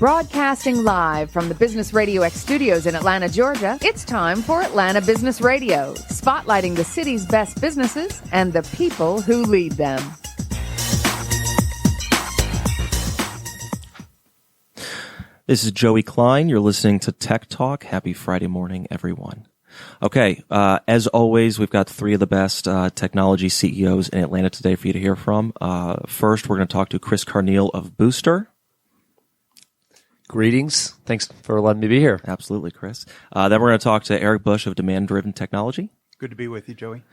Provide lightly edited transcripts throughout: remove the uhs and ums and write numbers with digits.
Broadcasting live from the Business Radio X studios in Atlanta, Georgia, it's time for Atlanta Business Radio, spotlighting the city's best businesses and the people who lead them. This is Joey Klein. You're listening to Tech Talk. Happy Friday morning, everyone. Okay, as always, we've got three of the best technology CEOs in Atlanta today for you to hear from. First, we're going to talk to Chris Carneal of Booster. Greetings. Thanks for letting me be here. Absolutely, Chris. Then we're going to talk to Erik Bush of Demand Driven Technology. Good to be with you, Joey.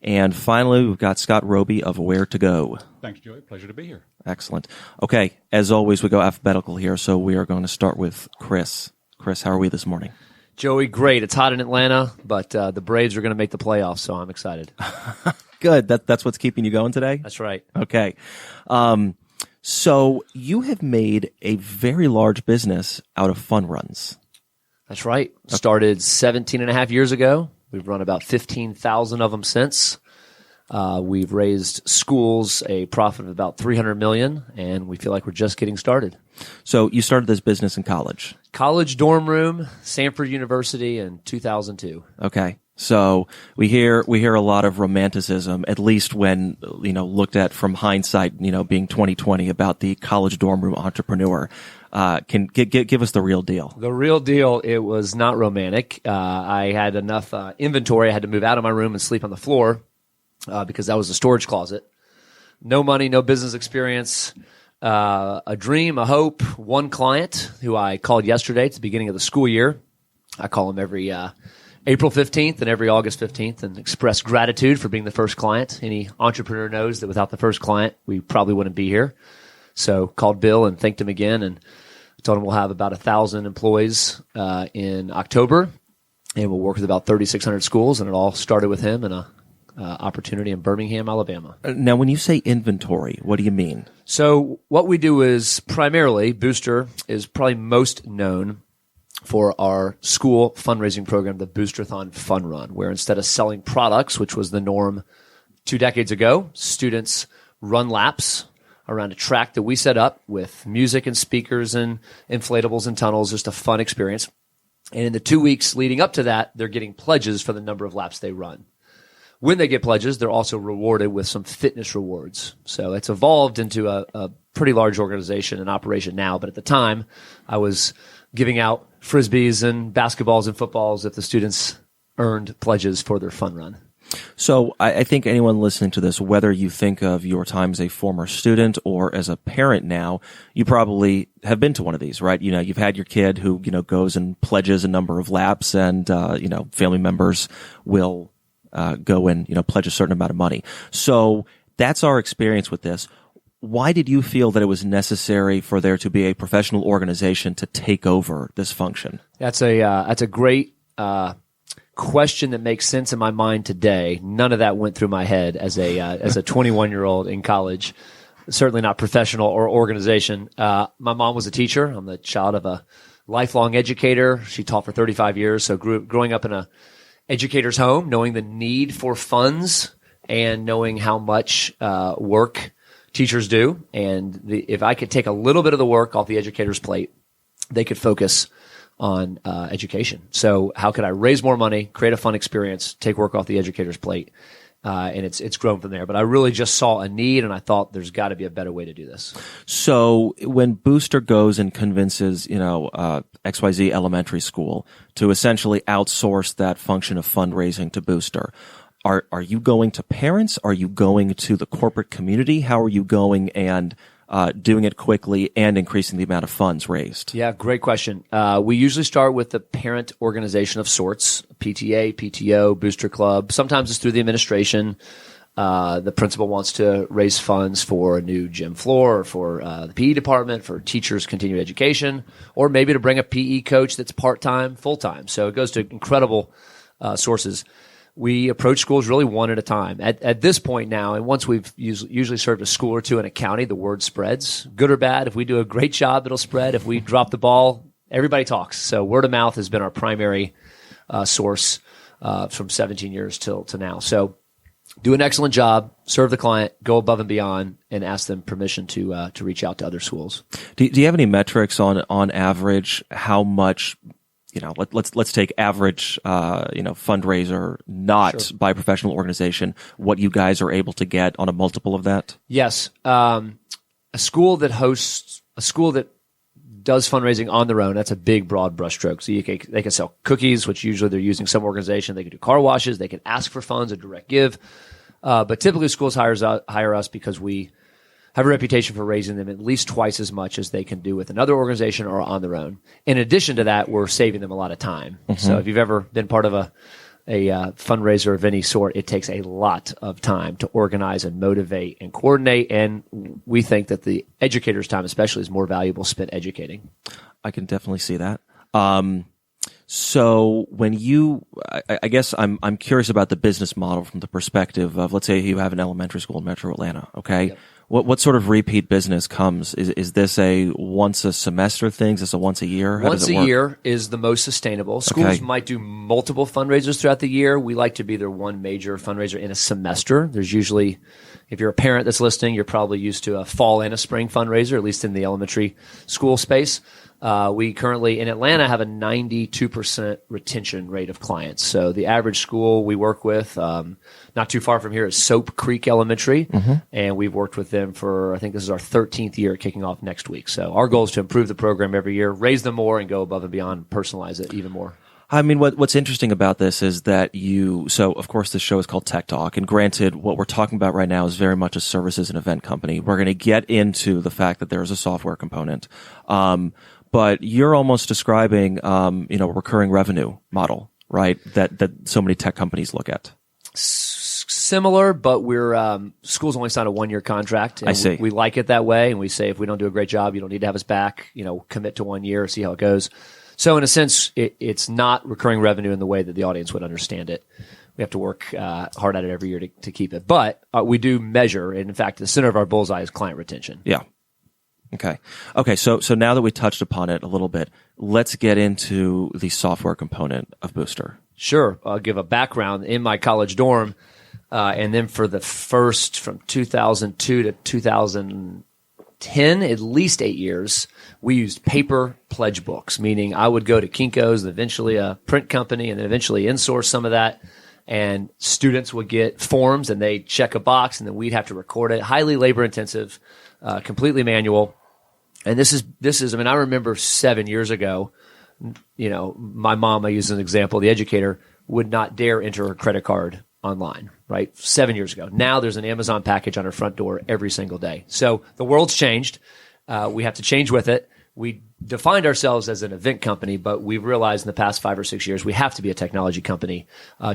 And finally, we've got Scott Roby of Where to Go. Thanks, Joey. Pleasure to be here. Excellent. Okay, as always, we go alphabetical here, so we are going to start with Chris. Chris, how are we this morning? Joey, great. It's hot in Atlanta, but the Braves are going to make the playoffs, so I'm excited. Good. That's what's keeping you going today? That's right. Okay. So you have made a very large business out of fun runs. That's right. Started 17 and a half years ago. We've run about 15,000 of them since. We've raised schools a profit of about $300 million, and we feel like we're just getting started. So you started this business in college? College dorm room, Sanford University in 2002. Okay. So we hear a lot of romanticism, at least when, looked at from hindsight, being 2020, about the college dorm room entrepreneur. Can give us the real deal. The real deal, it was not romantic. I had enough inventory. I had to move out of my room and sleep on the floor because that was a storage closet. No money, no business experience, a dream, a hope, one client who I called yesterday at the beginning of the school year. I call him every April 15th and every August 15th and express gratitude for being the first client. Any entrepreneur knows that without the first client, we probably wouldn't be here. So called Bill and thanked him again and told him we'll have about 1,000 employees in October, and we'll work with about 3,600 schools, and it all started with him and a opportunity in Birmingham, Alabama. Now, when you say inventory, what do you mean? So what we do is primarily, Booster is probably most known for our school fundraising program, the Boosterthon Fun Run, where instead of selling products, which was the norm 2 decades ago, students run laps around a track that we set up with music and speakers and inflatables and tunnels, just a fun experience. And in the 2 weeks leading up to that, they're getting pledges for the number of laps they run. When they get pledges, they're also rewarded with some fitness rewards. So it's evolved into a pretty large organization and operation now. But at the time, I was giving out Frisbees and basketballs and footballs if the students earned pledges for their fun run. So I think anyone listening to this, whether you think of your time as a former student or as a parent now, you probably have been to one of these, right? You've had your kid who, goes and pledges a number of laps and, family members will go and, pledge a certain amount of money. So that's our experience with this. Why did you feel that it was necessary for there to be a professional organization to take over this function? That's a great question that makes sense in my mind today. None of that went through my head as a 21-year-old in college. Certainly not professional or organization. My mom was a teacher. I'm the child of a lifelong educator. She taught for 35 years. So growing up in a educator's home, knowing the need for funds and knowing how much work teachers do, and if I could take a little bit of the work off the educator's plate, they could focus on education. So how could I raise more money, create a fun experience, take work off the educator's plate? And it's grown from there. But I really just saw a need, and I thought there's got to be a better way to do this. So when Booster goes and convinces, XYZ elementary school to essentially outsource that function of fundraising to Booster, are you going to parents? Are you going to the corporate community? How are you going and doing it quickly and increasing the amount of funds raised? Yeah, great question. We usually start with the parent organization of sorts, PTA, PTO, Booster Club. Sometimes it's through the administration. The principal wants to raise funds for a new gym floor or for the PE department, for teachers' continued education, or maybe to bring a PE coach that's part-time, full-time. So it goes to incredible sources. We approach schools really one at a time. At this point now, and once we've usually served a school or two in a county, the word spreads. Good or bad, if we do a great job, it'll spread. If we drop the ball, everybody talks. So word of mouth has been our primary source from 17 years till now. So do an excellent job, serve the client, go above and beyond, and ask them permission to reach out to other schools. Do you have any metrics on average how much, let's take average, fundraiser, not by professional organization, what you guys are able to get on a multiple of that? Yes. A school that does fundraising on their own, that's a big, broad brushstroke. So they can sell cookies, which usually they're using some organization. They can do car washes. They can ask for funds, a direct give. But typically schools hire us because we have a reputation for raising them at least twice as much as they can do with another organization or on their own. In addition to that, we're saving them a lot of time. Mm-hmm. So if you've ever been part of a fundraiser of any sort, it takes a lot of time to organize and motivate and coordinate. And we think that the educator's time especially is more valuable spent educating. I can definitely see that. So when I guess I'm curious about the business model from the perspective of, let's say you have an elementary school in Metro Atlanta. Okay. Yep. What sort of repeat business comes? Is this a once a semester thing? Is this a once a year? Once a year is the most sustainable. Schools might do multiple fundraisers throughout the year. We like to be their one major fundraiser in a semester. There's usually, if you're a parent that's listening, you're probably used to a fall and a spring fundraiser, at least in the elementary school space. We currently in Atlanta have a 92% retention rate of clients. So the average school we work with, not too far from here, is Soap Creek Elementary. Mm-hmm. And we've worked with them for, I think this is our 13th year, kicking off next week. So our goal is to improve the program every year, raise them more, and go above and beyond, personalize it even more. I mean, what's interesting about this is that so of course this show is called Tech Talk, and granted, what we're talking about right now is very much a services and event company. We're going to get into the fact that there is a software component. But you're almost describing, a recurring revenue model, right? That so many tech companies look at. Similar, but we're schools only sign a 1-year contract. And I see. We like it that way, and we say if we don't do a great job, you don't need to have us back. Commit to 1 year, see how it goes. So in a sense, it's not recurring revenue in the way that the audience would understand it. We have to work hard at it every year to keep it, but we do measure. And in fact, the center of our bullseye is client retention. Yeah. Okay. So now that we touched upon it a little bit, let's get into the software component of Booster. Sure. I'll give a background. In my college dorm, and then for the first from 2002 to 2010, at least 8 years, we used paper pledge books, meaning I would go to Kinko's, and eventually a print company, and then eventually insource some of that. And students would get forms, and they'd check a box, and then we'd have to record it. Highly labor intensive, completely manual. And this is, I remember 7 years ago, my mom, I use as an example, the educator, would not dare enter her credit card online, right? 7 years ago. Now there's an Amazon package on her front door every single day. So the world's changed. We have to change with it. We defined ourselves as an event company, but we've realized in the past 5 or 6 years we have to be a technology company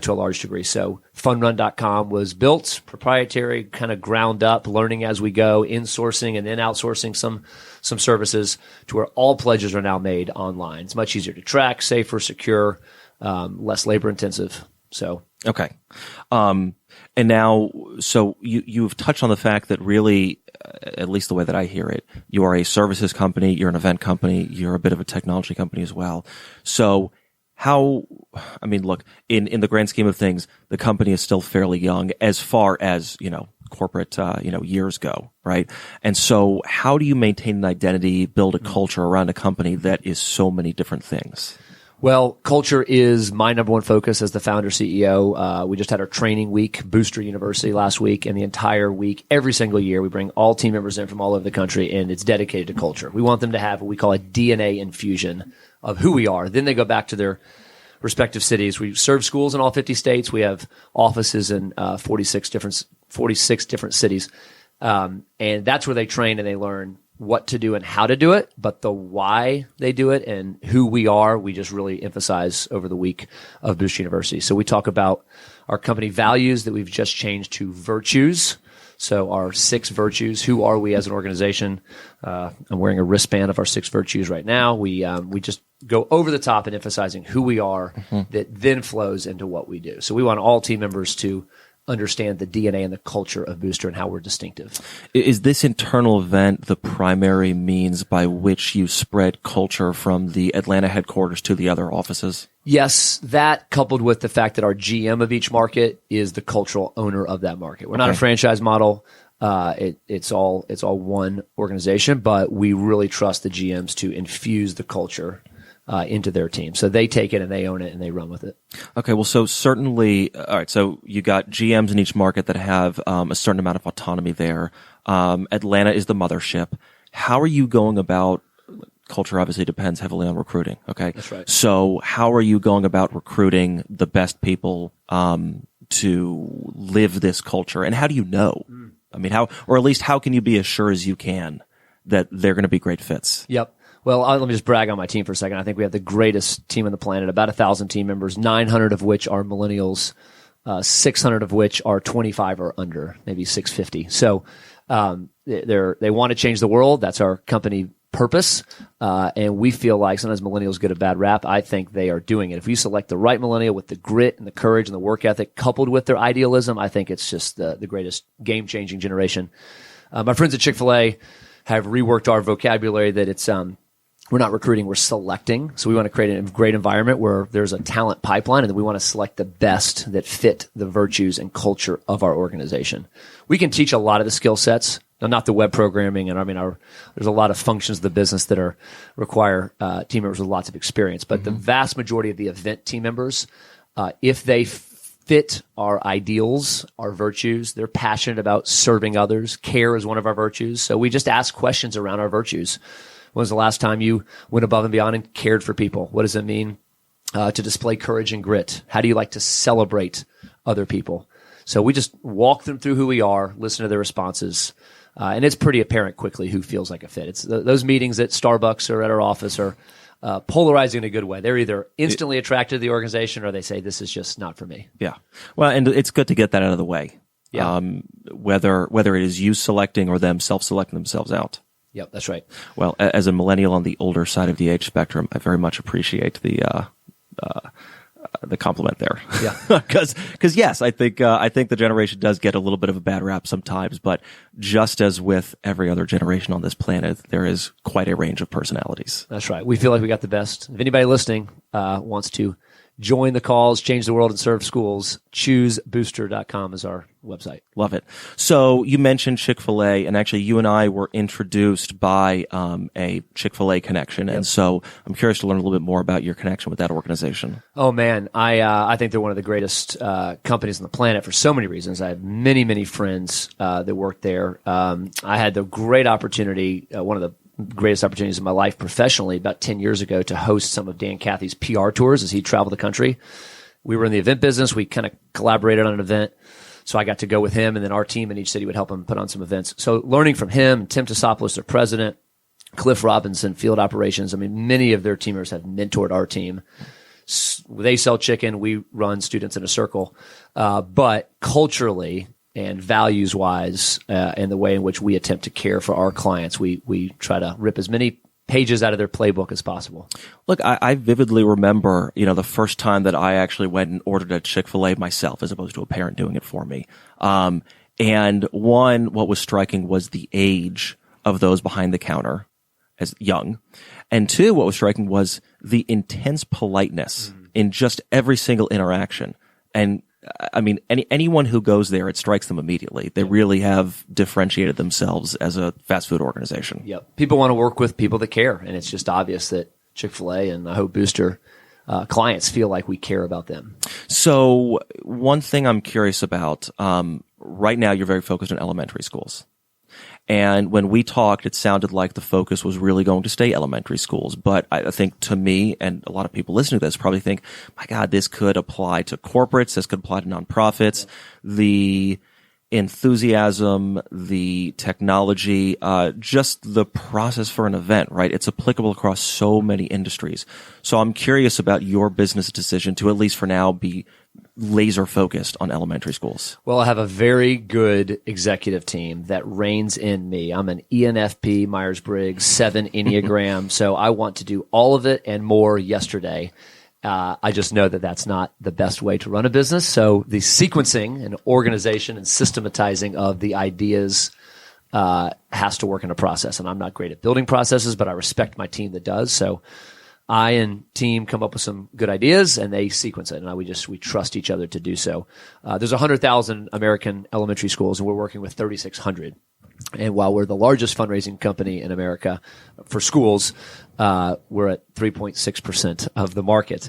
to a large degree. So funrun.com was built, proprietary, kind of ground up, learning as we go, insourcing and then outsourcing some services to where all pledges are now made online. It's much easier to track, safer, secure, less labor intensive. So okay. And now, so you've touched on the fact that really, at least the way that I hear it, you are a services company, you're an event company, you're a bit of a technology company as well. So look, in the grand scheme of things, the company is still fairly young as far as, corporate, years go, right? And so how do you maintain an identity, build a culture around a company that is so many different things? Well, culture is my number one focus as the founder CEO. We just had our training week, Booster University last week, and the entire week, every single year, we bring all team members in from all over the country, and it's dedicated to culture. We want them to have what we call a DNA infusion of who we are. Then they go back to their respective cities. We serve schools in all 50 states. We have offices in 46 different cities. And that's where they train and they learn what to do and how to do it, but the why they do it and who we are, we just really emphasize over the week of Booster University. So we talk about our company values that we've just changed to virtues. So our 6 virtues, who are we as an organization? I'm wearing a wristband of our 6 virtues right now. We just go over the top in emphasizing who we are that then flows into what we do. So we want all team members to understand the DNA and the culture of Booster and how we're distinctive. Is this internal event the primary means by which you spread culture from the Atlanta headquarters to the other offices? Yes, that coupled with the fact that our GM of each market is the cultural owner of that market. We're not a franchise model. It's all one organization, but we really trust the GMs to infuse the culture into their team. So they take it and they own it and they run with it. Okay. Well, so certainly, all right. So you got GMs in each market that have a certain amount of autonomy there. Atlanta is the mothership. How are you going about culture? Obviously depends heavily on recruiting. Okay. That's right. So how are you going about recruiting the best people to live this culture? And how do you know? I mean, or at least how can you be as sure as you can that they're going to be great fits? Yep. Well, let me just brag on my team for a second. I think we have the greatest team on the planet, about 1,000 team members, 900 of which are millennials, 600 of which are 25 or under, maybe 650. So they want to change the world. That's our company purpose. And we feel like sometimes millennials get a bad rap. I think they are doing it. If you select the right millennial with the grit and the courage and the work ethic coupled with their idealism, I think it's just the greatest game-changing generation. My friends at Chick-fil-A have reworked our vocabulary that it's we're not recruiting, we're selecting. So we want to create a great environment where there's a talent pipeline, and then we want to select the best that fit the virtues and culture of our organization. We can teach a lot of the skill sets, not the web programming, and there's a lot of functions of the business that require team members with lots of experience. But the vast majority of the event team members, if they fit our ideals, our virtues, they're passionate about serving others. Care is one of our virtues. So we just ask questions around our virtues. When was the last time you went above and beyond and cared for people? What does it mean to display courage and grit? How do you like to celebrate other people? So we just walk them through who we are, listen to their responses, and it's pretty apparent quickly who feels like a fit. It's those meetings at Starbucks or at our office are polarizing in a good way. They're either instantly attracted to the organization or they say, this is just not for me. Yeah. Well, and it's good to get that out of the way. Yeah. Whether it is you selecting or them self-selecting themselves out. Yep, that's right. Well, as a millennial on the older side of the age spectrum, I very much appreciate the compliment there. Yeah, because yes, I think the generation does get a little bit of a bad rap sometimes, but just as with every other generation on this planet, there is quite a range of personalities. That's right. We feel like we got the best. If anybody listening wants to join the cause, change the world, and serve schools, choosebooster.com is our website. Love it. So you mentioned Chick-fil-A, and actually you and I were introduced by a Chick-fil-A connection. Yep. And so I'm curious to learn a little bit more about your connection with that organization. Oh, man. I think they're one of the greatest companies on the planet for so many reasons. I have many, many friends that work there. I had the great opportunity, one of the greatest opportunities in my life professionally about 10 years ago to host some of Dan Cathy's PR tours as he traveled the country. We were in the event business. We kind of collaborated on an event. So I got to go with him, and then our team in each city would help him put on some events. So learning from him, Tim Tosopoulos, their president, Cliff Robinson, field operations. I mean, many of their teamers have mentored our team. They sell chicken. We run students in a circle. But culturally, and values-wise, and the way in which we attempt to care for our clients, we try to rip as many pages out of their playbook as possible. Look, I vividly remember, the first time that I actually went and ordered a Chick-fil-A myself, as opposed to a parent doing it for me. And one, what was striking was the age of those behind the counter as young. And two, what was striking was the intense politeness in just every single interaction. And I mean, anyone who goes there, it strikes them immediately. They really have differentiated themselves as a fast food organization. Yep. People want to work with people that care, and it's just obvious that Chick-fil-A and I hope Booster clients feel like we care about them. So one thing I'm curious about, right now you're very focused on elementary schools. And when we talked, it sounded like the focus was really going to stay elementary schools. But I think to me, and a lot of people listening to this probably think, my God, this could apply to corporates. This could apply to nonprofits. Yeah. The enthusiasm, the technology, just the process for an event, right? It's applicable across so many industries. So I'm curious about your business decision to, at least for now, be laser focused on elementary schools. Well, I have a very good executive team that reins in me. I'm an ENFP, Myers-Briggs, 7 Enneagram. So I want to do all of it and more yesterday. I just know that that's not the best way to run a business. So the sequencing and organization and systematizing of the ideas has to work in a process. And I'm not great at building processes, but I respect my team that does. So I and team come up with some good ideas and they sequence it. And we trust each other to do so. There's 100,000 American elementary schools and we're working with 3,600. And while we're the largest fundraising company in America for schools, we're at 3.6% of the market.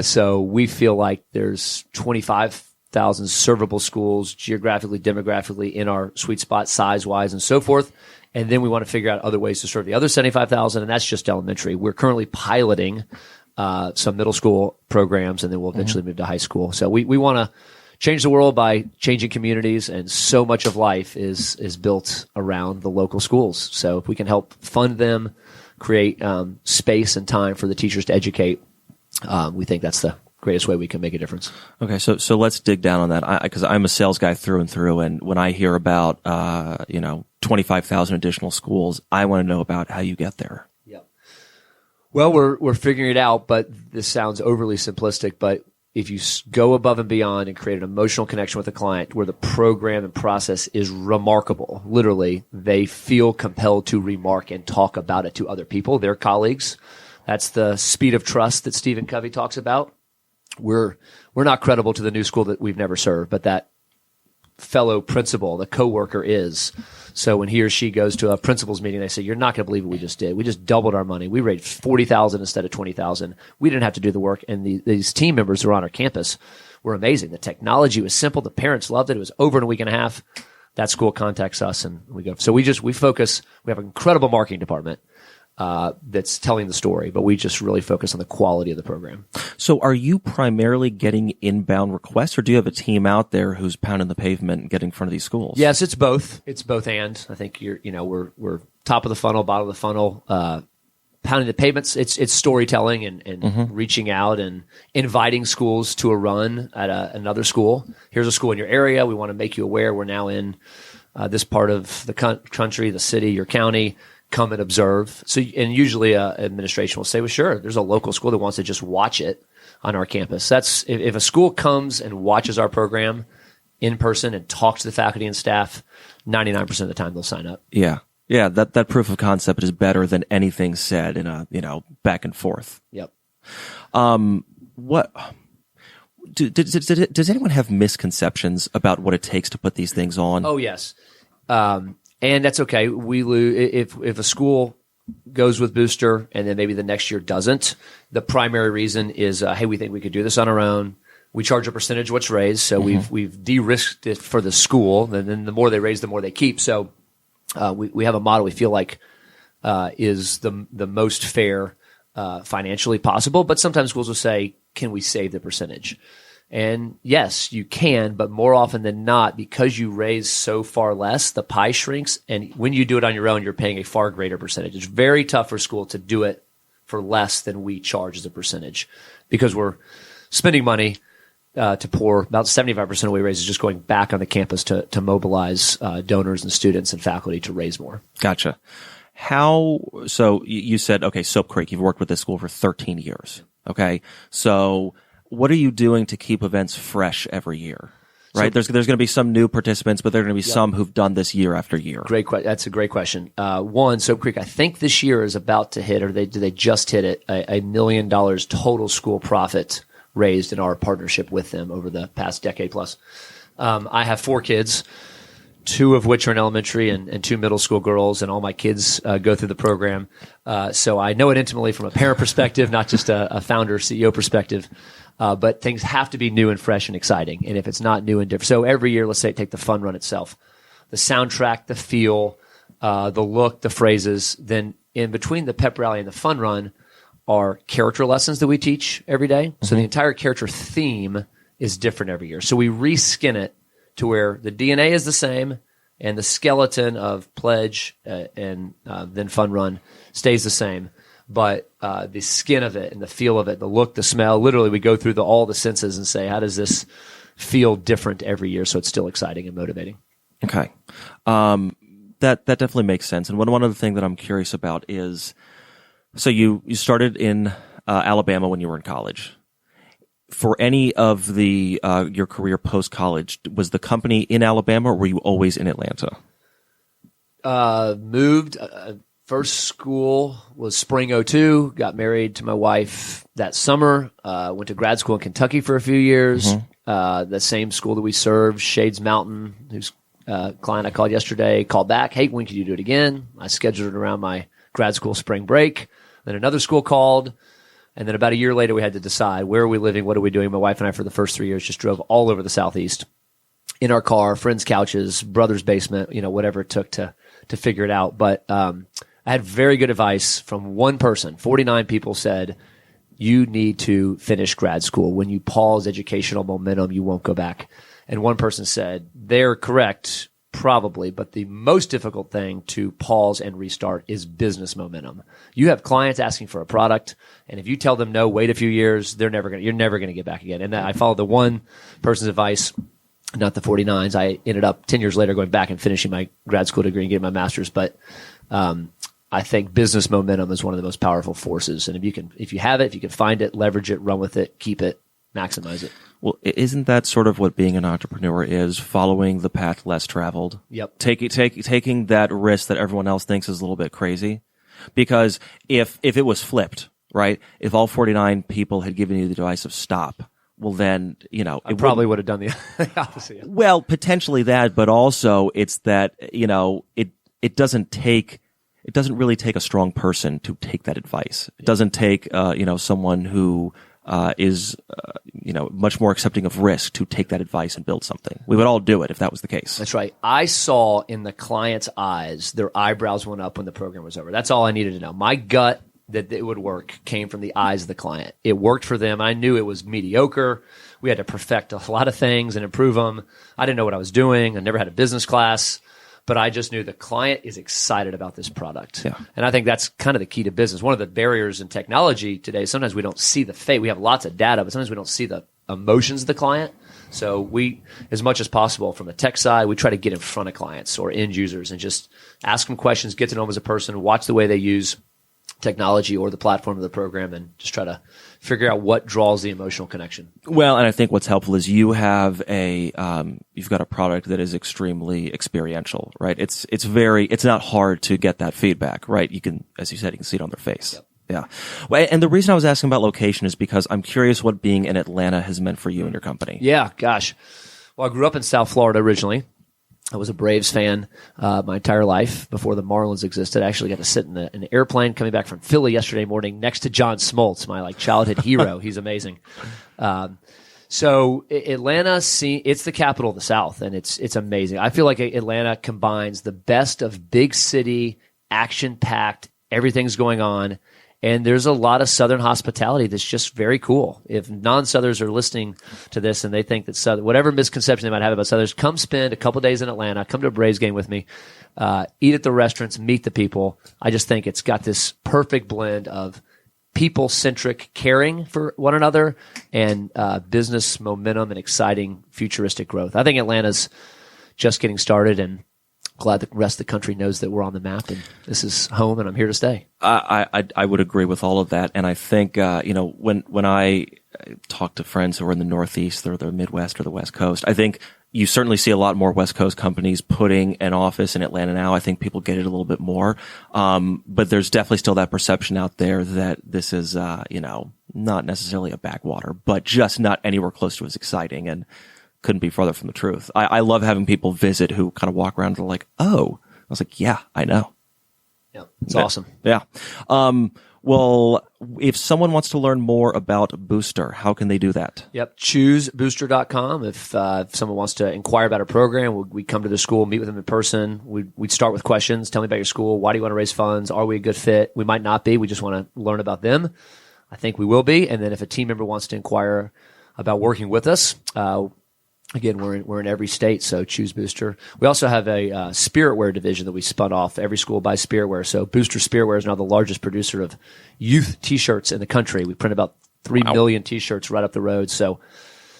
So we feel like there's 25,000 servable schools geographically, demographically in our sweet spot, size-wise, and so forth. And then we want to figure out other ways to serve the other 75,000, and that's just elementary. We're currently piloting some middle school programs, and then we'll eventually move to high school. So we want to change the world by changing communities, and so much of life is built around the local schools. So if we can help fund them, create space and time for the teachers to educate, we think that's the greatest way we can make a difference. Okay, so let's dig down on that, because I'm a sales guy through and through, and when I hear about 25,000 additional schools, I want to know about how you get there. Yeah. Well, we're figuring it out, but this sounds overly simplistic, but if you go above and beyond and create an emotional connection with the client where the program and process is remarkable, literally, they feel compelled to remark and talk about it to other people, their colleagues. That's the speed of trust that Stephen Covey talks about. We're not credible to the new school that we've never served, but that fellow principal, the coworker is. So when he or she goes to a principal's meeting, they say, "You're not going to believe what we just did. We just doubled our money. We raised 40,000 instead of 20,000. We didn't have to do the work." And these team members who are on our campus were amazing. The technology was simple. The parents loved it. It was over in a week and a half. That school contacts us and we go. So we focus. We have an incredible marketing department that's telling the story, but we just really focus on the quality of the program. So are you primarily getting inbound requests, or do you have a team out there who's pounding the pavement and getting in front of these schools? Yes, it's both. It's both and. I think we're top of the funnel, bottom of the funnel, pounding the pavements. It's storytelling and reaching out and inviting schools to a run at another school. Here's a school in your area. We want to make you aware. We're now in this part of the country, the city, your county. Come and observe. So, and usually administration will say, "Well, sure, there's a local school that wants to just watch it on our campus." That's if a school comes and watches our program in person and talks to the faculty and staff, 99% of the time they'll sign up. Yeah. That proof of concept is better than anything said in a back and forth. Yep. What does anyone have misconceptions about what it takes to put these things on? Oh yes. And that's okay. We lose if a school goes with Booster and then maybe the next year doesn't. The primary reason is, hey, we think we could do this on our own. We charge a percentage of what's raised, so we've de-risked it for the school. And then the more they raise, the more they keep. So we have a model we feel like is the most fair financially possible. But sometimes schools will say, "Can we save the percentage?" And yes, you can, but more often than not, because you raise so far less, the pie shrinks. And when you do it on your own, you're paying a far greater percentage. It's very tough for a school to do it for less than we charge as a percentage because we're spending money to pour. About 75% of what we raise is just going back on the campus to mobilize donors and students and faculty to raise more. Gotcha. So you said, okay, Soap Creek, you've worked with this school for 13 years. Okay. So what are you doing to keep events fresh every year? Right? So, there's going to be some new participants, but there are going to be some who've done this year after year. That's a great question. One, Soap Creek, I think this year is about to hit, or they just hit it, $1 million total school profit raised in our partnership with them over the past decade plus. I have 4 kids, 2 of which are in elementary and 2 middle school girls, and all my kids go through the program. So I know it intimately from a parent perspective, not just a founder, CEO perspective. But things have to be new and fresh and exciting. And if it's not new and different, so every year, let's say take the fun run itself, the soundtrack, the feel, the look, the phrases, then in between the pep rally and the fun run are character lessons that we teach every day. So the entire character theme is different every year. So we reskin it to where the DNA is the same and the skeleton of pledge and then fun run stays the same. But the skin of it and the feel of it, the look, the smell, literally we go through all the senses and say, how does this feel different every year so it's still exciting and motivating? Okay. That definitely makes sense. And one other thing that I'm curious about is, so you started in Alabama when you were in college. for any of the your career post college, was the company in Alabama, or were you always in Atlanta? Moved. First school was spring '02. Got married to my wife that summer. Went to grad school in Kentucky for a few years. The same school that we served, Shades Mountain, whose client I called yesterday, called back. Hey, when can you do it again? I scheduled it around my grad school spring break. Then another school called. And then about a year later, we had to decide, where are we living? What are we doing? My wife and I, for the first 3 years, just drove all over the Southeast in our car, friends' couches, brother's basement, whatever it took to figure it out. But I had very good advice from one person. 49 people said, you need to finish grad school. When you pause educational momentum, you won't go back. And one person said, they're correct, probably, but the most difficult thing to pause and restart is business momentum. You have clients asking for a product, and if you tell them no, wait a few years, you're never going to get back again. And I followed the one person's advice, not the 49s. I ended up 10 years later going back and finishing my grad school degree and getting my master's. But I think business momentum is one of the most powerful forces. And if you have it, if you can find it, leverage it, run with it, keep it, maximize it. Well, isn't that sort of what being an entrepreneur is? Following the path less traveled. Yep. Taking that risk that everyone else thinks is a little bit crazy. Because if it was flipped, right? If all 49 people had given you the advice of stop, well then, I probably would have done the opposite. Well, potentially that, but also it's that, it doesn't really take a strong person to take that advice. It doesn't take, someone who is much more accepting of risk to take that advice and build something. We would all do it if that was the case. That's right. I saw in the client's eyes, their eyebrows went up when the program was over. That's all I needed to know. My gut that it would work came from the eyes of the client. It worked for them. I knew it was mediocre. We had to perfect a lot of things and improve them. I didn't know what I was doing. I never had a business class. But I just knew the client is excited about this product. Yeah. And I think that's kind of the key to business. One of the barriers in technology today, sometimes we don't see the face. We have lots of data, but sometimes we don't see the emotions of the client. So we, as much as possible from the tech side, we try to get in front of clients or end users and just ask them questions, get to know them as a person, watch the way they use technology or the platform of the program, and just try to figure out what draws the emotional connection. Well, and I think what's helpful is you have you've got a product that is extremely experiential, right? It's not hard to get that feedback, right? You can, as you said, you can see it on their face. Yep. Yeah. Well, and the reason I was asking about location is because I'm curious what being in Atlanta has meant for you and your company. Yeah, gosh. Well, I grew up in South Florida originally. I was a Braves fan my entire life before the Marlins existed. I actually got to sit in an airplane coming back from Philly yesterday morning next to John Smoltz, my childhood hero. He's amazing. So Atlanta, it's the capital of the South, and it's amazing. I feel like Atlanta combines the best of big city, action-packed, everything's going on. And there's a lot of Southern hospitality that's just very cool. If non-Southerners are listening to this and they think that whatever misconception they might have about Southerners, come spend a couple days in Atlanta, come to a Braves game with me, eat at the restaurants, meet the people. I just think it's got this perfect blend of people-centric caring for one another and business momentum and exciting futuristic growth. I think Atlanta's just getting started, and glad the rest of the country knows that we're on the map and this is home and I'm here to stay. I would agree with all of that. And I think, when I talk to friends who are in the Northeast or the Midwest or the West Coast, I think you certainly see a lot more West Coast companies putting an office in Atlanta now. I think people get it a little bit more. But there's definitely still that perception out there that this is, not necessarily a backwater, but just not anywhere close to as exciting. And couldn't be further from the truth. I love having people visit who kind of walk around and are like, oh, I was like, yeah, I know. Yeah, it's awesome. Yeah. Well, if someone wants to learn more about Booster, how can they do that? Yep. ChooseBooster.com. If someone wants to inquire about a program, we come to the school, meet with them in person. We'd start with questions. Tell me about your school. Why do you want to raise funds? Are we a good fit? We might not be. We just want to learn about them. I think we will be. And then if a team member wants to inquire about working with us, again, we're in every state, so choose Booster. We also have a spiritwear division that we spun off. Every school buys spiritwear. So Booster Spiritwear is now the largest producer of youth T-shirts in the country. We print about 3 million T-shirts right up the road. So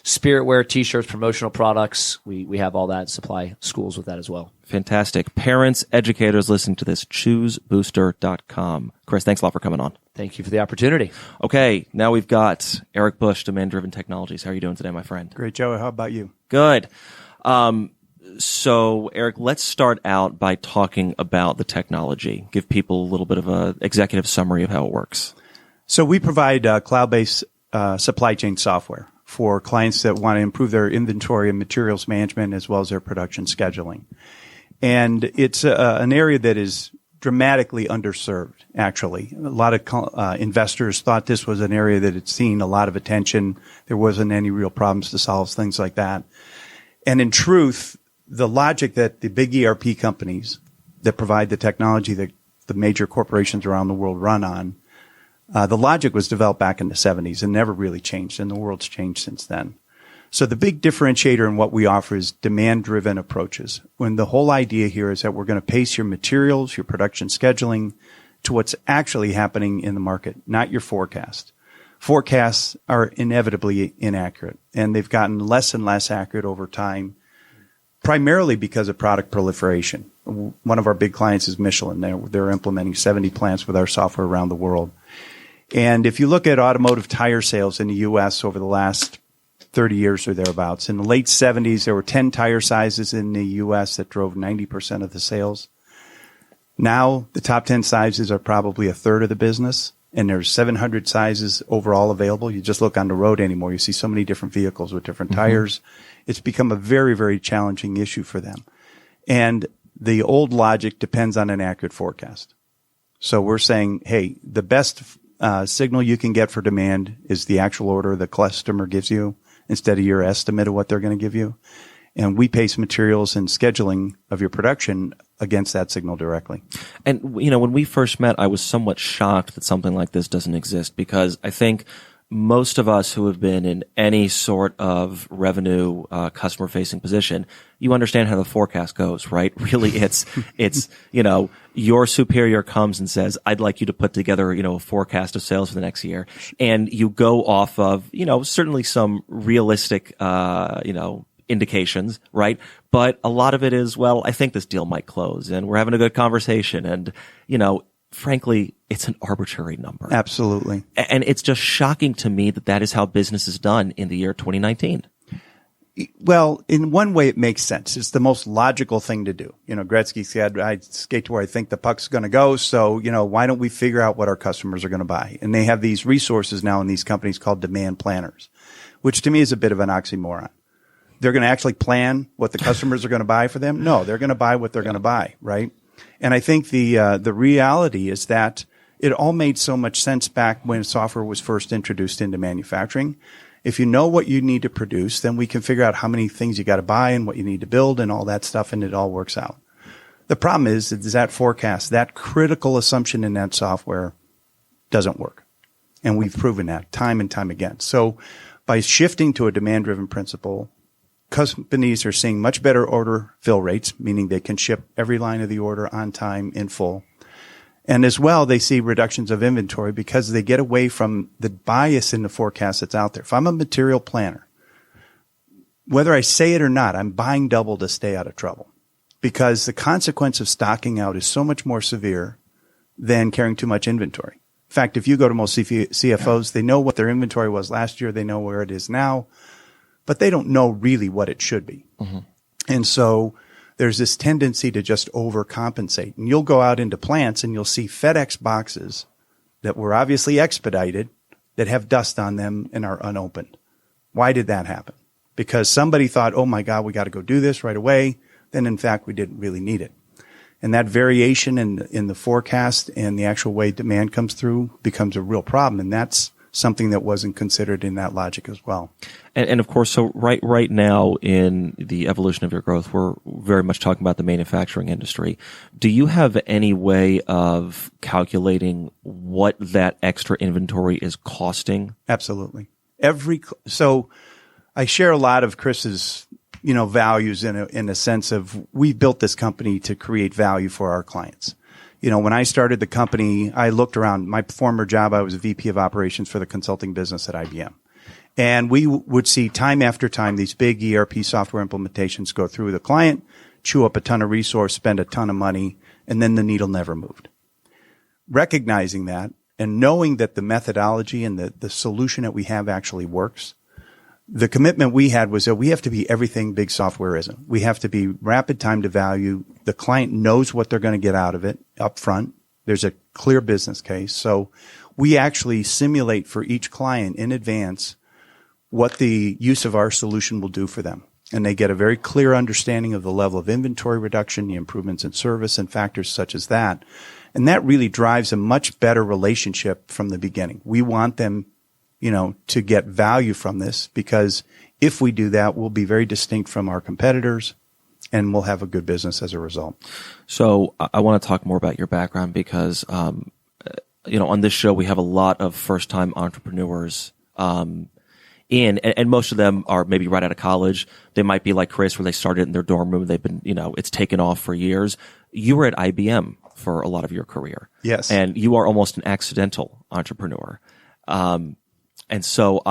spirit wear, T-shirts, promotional products. We have all that, supply schools with that as well. Fantastic. Parents, educators listening to this, choosebooster.com. Chris, thanks a lot for coming on. Thank you for the opportunity. Okay, now we've got Erik Bush, Demand Driven Technologies. How are you doing today, my friend? Great, Joe. How about you? Good. So, Erik, let's start out by talking about the technology. Give people a little bit of an executive summary of how it works. So we provide cloud-based supply chain software for clients that want to improve their inventory and materials management as well as their production scheduling. And it's an area that is dramatically underserved, actually. A lot of investors thought this was an area that had seen a lot of attention. There wasn't any real problems to solve, things like that. And in truth, the logic that the big ERP companies that provide the technology that the major corporations around the world run on, the logic was developed back in the 70s and never really changed, and the world's changed since then. So the big differentiator in what we offer is demand-driven approaches, when the whole idea here is that we're going to pace your materials, your production scheduling to what's actually happening in the market, not your forecast. Forecasts are inevitably inaccurate, and they've gotten less and less accurate over time, primarily because of product proliferation. One of our big clients is Michelin. They're implementing 70 plants with our software around the world. And if you look at automotive tire sales in the U.S. over the last 30 years or thereabouts, in the late 70s, there were 10 tire sizes in the U.S. that drove 90% of the sales. Now, the top 10 sizes are probably a third of the business, and there's 700 sizes overall available. You just look on the road anymore. You see so many different vehicles with different tires. It's become a very, very challenging issue for them. And the old logic depends on an accurate forecast. So we're saying, hey, the best signal you can get for demand is the actual order the customer gives you instead of your estimate of what they're going to give you. And we pace materials and scheduling of your production against that signal directly. And, you know, when we first met, I was somewhat shocked that something like this doesn't exist, because I think most of us who have been in any sort of revenue, customer-facing position, you understand how the forecast goes, right? Really, it's, you know, your superior comes and says, I'd like you to put together, you know, a forecast of sales for the next year. And you go off of, you know, certainly some realistic, you know, indications, right? But a lot of it is, well, I think this deal might close and we're having a good conversation. And, you know, frankly, it's an arbitrary number. Absolutely. And it's just shocking to me that that is how business is done in the year 2019. Well, in one way, it makes sense. It's the most logical thing to do. You know, Gretzky said, I skate to where I think the puck's going to go. So, you know, why don't we figure out what our customers are going to buy? And they have these resources now in these companies called demand planners, which to me is a bit of an oxymoron. They're going to actually plan what the customers are going to buy for them? No, they're going to buy what they're going to buy, right? And I think the reality is that it all made so much sense back when software was first introduced into manufacturing. If you know what you need to produce, then we can figure out how many things you got to buy and what you need to build and all that stuff, and it all works out. The problem is that forecast, that critical assumption in that software doesn't work. And we've proven that time and time again. So by shifting to a demand-driven principle, companies are seeing much better order fill rates, meaning they can ship every line of the order on time in full. And as well, they see reductions of inventory because they get away from the bias in the forecast that's out there. If I'm a material planner, whether I say it or not, I'm buying double to stay out of trouble, because the consequence of stocking out is so much more severe than carrying too much inventory. In fact, if you go to most CFOs, they know what their inventory was last year. They know where it is now, but they don't know really what it should be. Mm-hmm. And so there's this tendency to just overcompensate. And you'll go out into plants and you'll see FedEx boxes that were obviously expedited that have dust on them and are unopened. Why did that happen? Because somebody thought, oh my God, we got to go do this right away. Then in fact, we didn't really need it. And that variation in the forecast and the actual way demand comes through becomes a real problem. And that's something that wasn't considered in that logic as well. And of course, so right now in the evolution of your growth, we're very much talking about the manufacturing industry. Do you have any way of calculating what that extra inventory is costing? Absolutely. So I share a lot of Chris's, values in a sense of we built this company to create value for our clients. When I started the company, I looked around. My former job, I was a VP of operations for the consulting business at IBM. And we would see time after time these big ERP software implementations go through the client, chew up a ton of resource, spend a ton of money, and then the needle never moved. Recognizing that and knowing that the methodology and the solution that we have actually works, the commitment we had was that we have to be everything big software isn't. We have to be rapid time to value. The client knows what they're going to get out of it up front. There's a clear business case. So we actually simulate for each client in advance what the use of our solution will do for them. And they get a very clear understanding of the level of inventory reduction, the improvements in service, and factors such as that. And that really drives a much better relationship from the beginning. We want them, to get value from this, because if we do that, we'll be very distinct from our competitors and we'll have a good business as a result. So I want to talk more about your background because, on this show, we have a lot of first-time entrepreneurs, and most of them are maybe right out of college. They might be like Chris, where they started in their dorm room. They've been, it's taken off for years. You were at IBM for a lot of your career. Yes. And you are almost an accidental entrepreneur. And so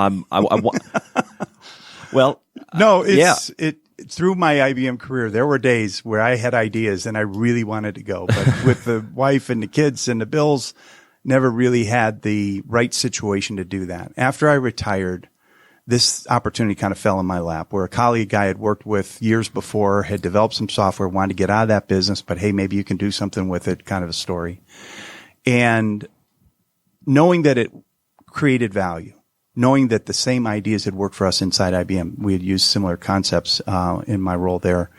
well, no, through my IBM career, there were days where I had ideas and I really wanted to go, but with the wife and the kids and the bills, never really had the right situation to do that. After I retired, this opportunity kind of fell in my lap, where a colleague I had worked with years before had developed some software, wanted to get out of that business, but hey, maybe you can do something with it, kind of a story. And knowing that it created value, knowing that the same ideas had worked for us inside IBM, we had used similar concepts in my role there,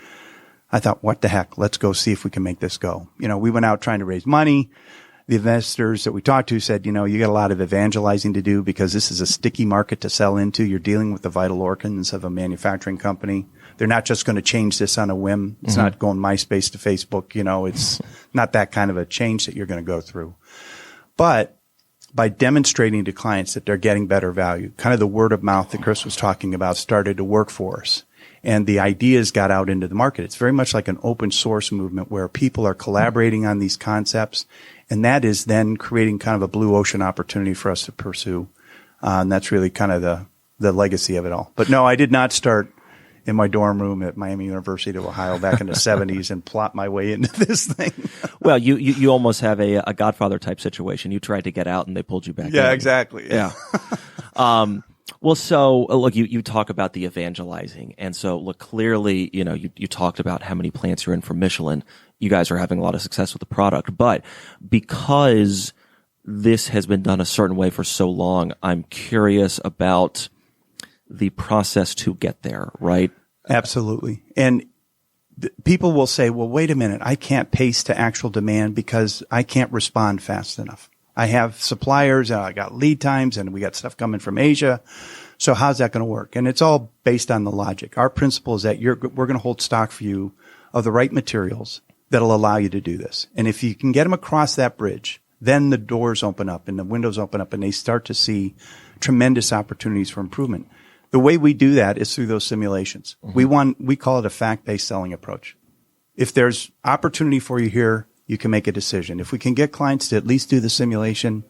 I thought, what the heck, let's go see if we can make this go. We went out trying to raise money. The investors that we talked to said, you got a lot of evangelizing to do because this is a sticky market to sell into. You're dealing with the vital organs of a manufacturing company. They're not just going to change this on a whim. It's not going MySpace to Facebook. It's not that kind of a change that you're going to go through. But by demonstrating to clients that they're getting better value, kind of the word of mouth that Chris was talking about started to work for us. And the ideas got out into the market. It's very much like an open source movement where people are collaborating on these concepts. And that is then creating kind of a blue ocean opportunity for us to pursue. And that's really kind of the legacy of it all. But no, I did not start in my dorm room at Miami University of Ohio back in the 70s and plot my way into this thing. Well, you almost have a Godfather type situation. You tried to get out and they pulled you back in. Yeah, exactly. Yeah. Well, so look, you talk about the evangelizing. And so look, clearly, you talked about how many plants you're in for Michelin. You guys are having a lot of success with the product, but because this has been done a certain way for so long, I'm curious about the process to get there, right? Absolutely. And people will say, well, wait a minute, I can't pace to actual demand because I can't respond fast enough. I have suppliers, and I got lead times, and we got stuff coming from Asia. So how's that going to work? And it's all based on the logic. Our principle is that we're going to hold stock for you of the right materials that'll allow you to do this. And if you can get them across that bridge, then the doors open up and the windows open up and they start to see tremendous opportunities for improvement. The way we do that is through those simulations. We call it a fact-based selling approach. If there's opportunity for you here, you can make a decision. If we can get clients to at least do the simulation,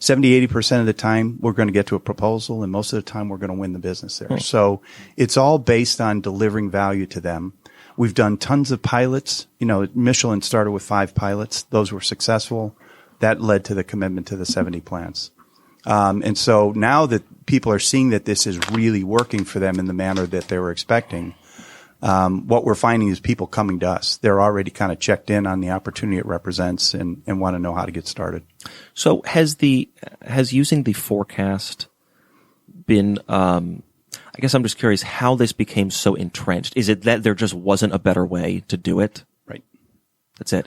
70, 80% of the time, we're going to get to a proposal, and most of the time, we're going to win the business there. So it's all based on delivering value to them. We've done tons of pilots. Michelin started with 5 pilots. Those were successful. That led to the commitment to the 70 plants. And so now that people are seeing that this is really working for them in the manner that they were expecting, what we're finding is people coming to us. They're already kind of checked in on the opportunity it represents and want to know how to get started. So has using the forecast been, I guess I'm just curious how this became so entrenched. Is it that there just wasn't a better way to do it? Right. That's it.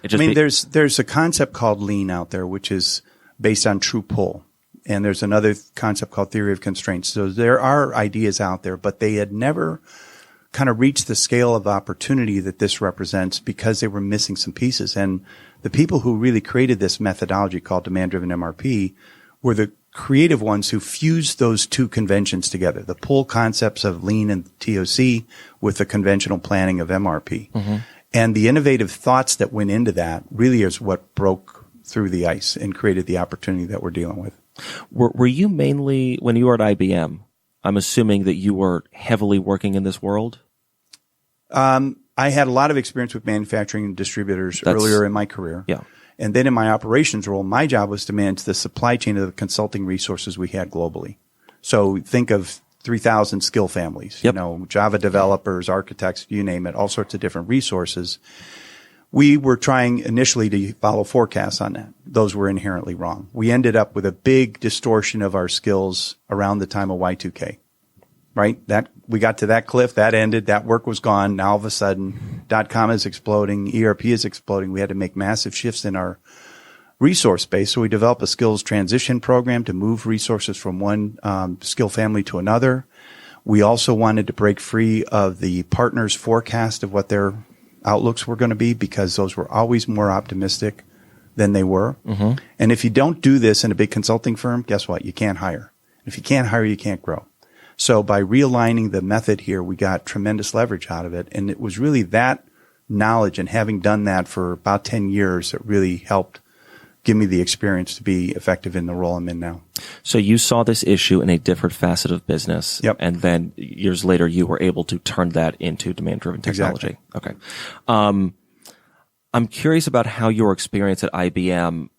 There's a concept called lean out there, which is based on true pull. And there's another concept called theory of constraints. So there are ideas out there, but they had never kind of reached the scale of opportunity that this represents because they were missing some pieces. And the people who really created this methodology called demand-driven MRP were the creative ones who fused those two conventions together, the pull concepts of lean and TOC with the conventional planning of MRP. And the innovative thoughts that went into that really is what broke through the ice and created the opportunity that we're dealing with. Were you mainly, when you were at IBM, I'm assuming that you were heavily working in this world. I had a lot of experience with manufacturing and distributors earlier in my career. Yeah. And then in my operations role, my job was to manage the supply chain of the consulting resources we had globally. So think of 3,000 skill families, Yep. Java developers, architects, you name it, all sorts of different resources. We were trying initially to follow forecasts on that. Those were inherently wrong. We ended up with a big distortion of our skills around the time of Y2K, right? We got to that cliff, that ended, that work was gone. Now all of a sudden, .com is exploding, ERP is exploding. We had to make massive shifts in our resource base. So we developed a skills transition program to move resources from one skill family to another. We also wanted to break free of the partners' forecast of what their outlooks were going to be, because those were always more optimistic than they were. Mm-hmm. And if you don't do this in a big consulting firm, guess what? You can't hire. If you can't hire, you can't grow. So by realigning the method here, we got tremendous leverage out of it. And it was really that knowledge and having done that for about 10 years that really helped give me the experience to be effective in the role I'm in now. So you saw this issue in a different facet of business. Yep. And then years later, you were able to turn that into demand-driven technology. Exactly. Okay. I'm curious about how your experience at IBM,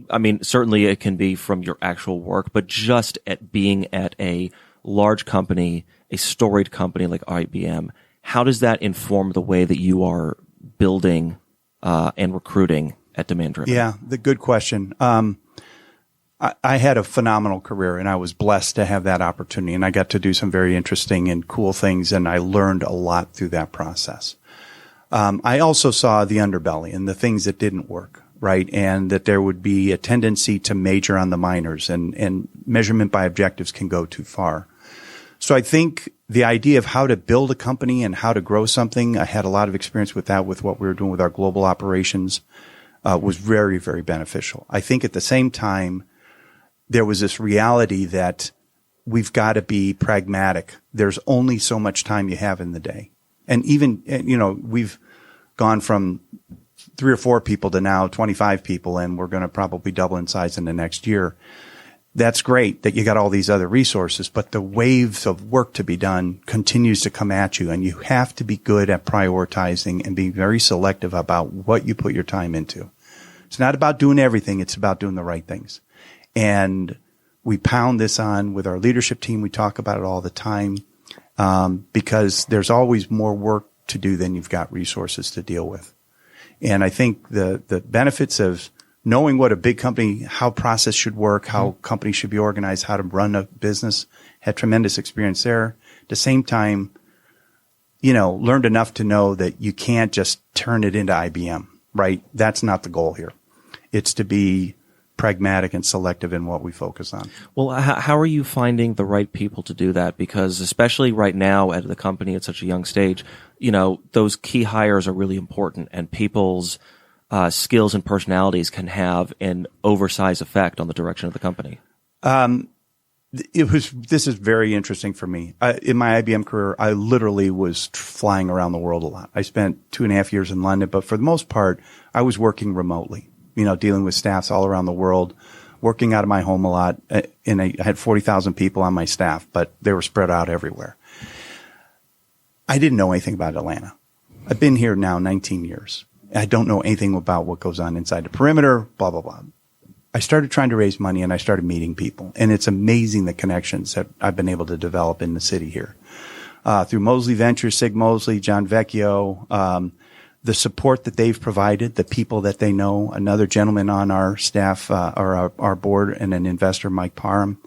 I mean, certainly it can be from your actual work, but just at being at a large company, a storied company like IBM, how does that inform the way that you are building and recruiting at Demand Driven? Yeah, the good question. I had a phenomenal career, and I was blessed to have that opportunity, and I got to do some very interesting and cool things, and I learned a lot through that process. I also saw the underbelly and the things that didn't work, right? And that there would be a tendency to major on the minors, and measurement by objectives can go too far. So I think the idea of how to build a company and how to grow something, I had a lot of experience with that, with what we were doing with our global operations, was very, very beneficial. I think at the same time, there was this reality that we've got to be pragmatic. There's only so much time you have in the day. And even, we've gone from 3 or 4 people to now 25 people, and we're going to probably double in size in the next year. That's great that you got all these other resources, but the waves of work to be done continues to come at you, and you have to be good at prioritizing and being very selective about what you put your time into. It's not about doing everything. It's about doing the right things. And we pound this on with our leadership team. We talk about it all the time, because there's always more work to do than you've got resources to deal with. And I think the benefits of knowing what a big company, how process should work, how companies should be organized, how to run a business, had tremendous experience there. At the same time, learned enough to know that you can't just turn it into IBM, right? That's not the goal here. It's to be pragmatic and selective in what we focus on. Well, how are you finding the right people to do that? Because especially right now at the company at such a young stage, those key hires are really important, and people's skills and personalities can have an oversized effect on the direction of the company. This is very interesting for me. In my IBM career, I literally was flying around the world a lot. I spent 2.5 years in London, but for the most part, I was working remotely, dealing with staffs all around the world, working out of my home a lot. And I had 40,000 people on my staff, but they were spread out everywhere. I didn't know anything about Atlanta. I've been here now 19 years. I don't know anything about what goes on inside the perimeter, blah, blah, blah. I started trying to raise money, and I started meeting people. And it's amazing the connections that I've been able to develop in the city here. Through Mosley Ventures, Sig Mosley, John Vecchio, the support that they've provided, the people that they know, another gentleman on our staff, or our board, and an investor, Mike Parham,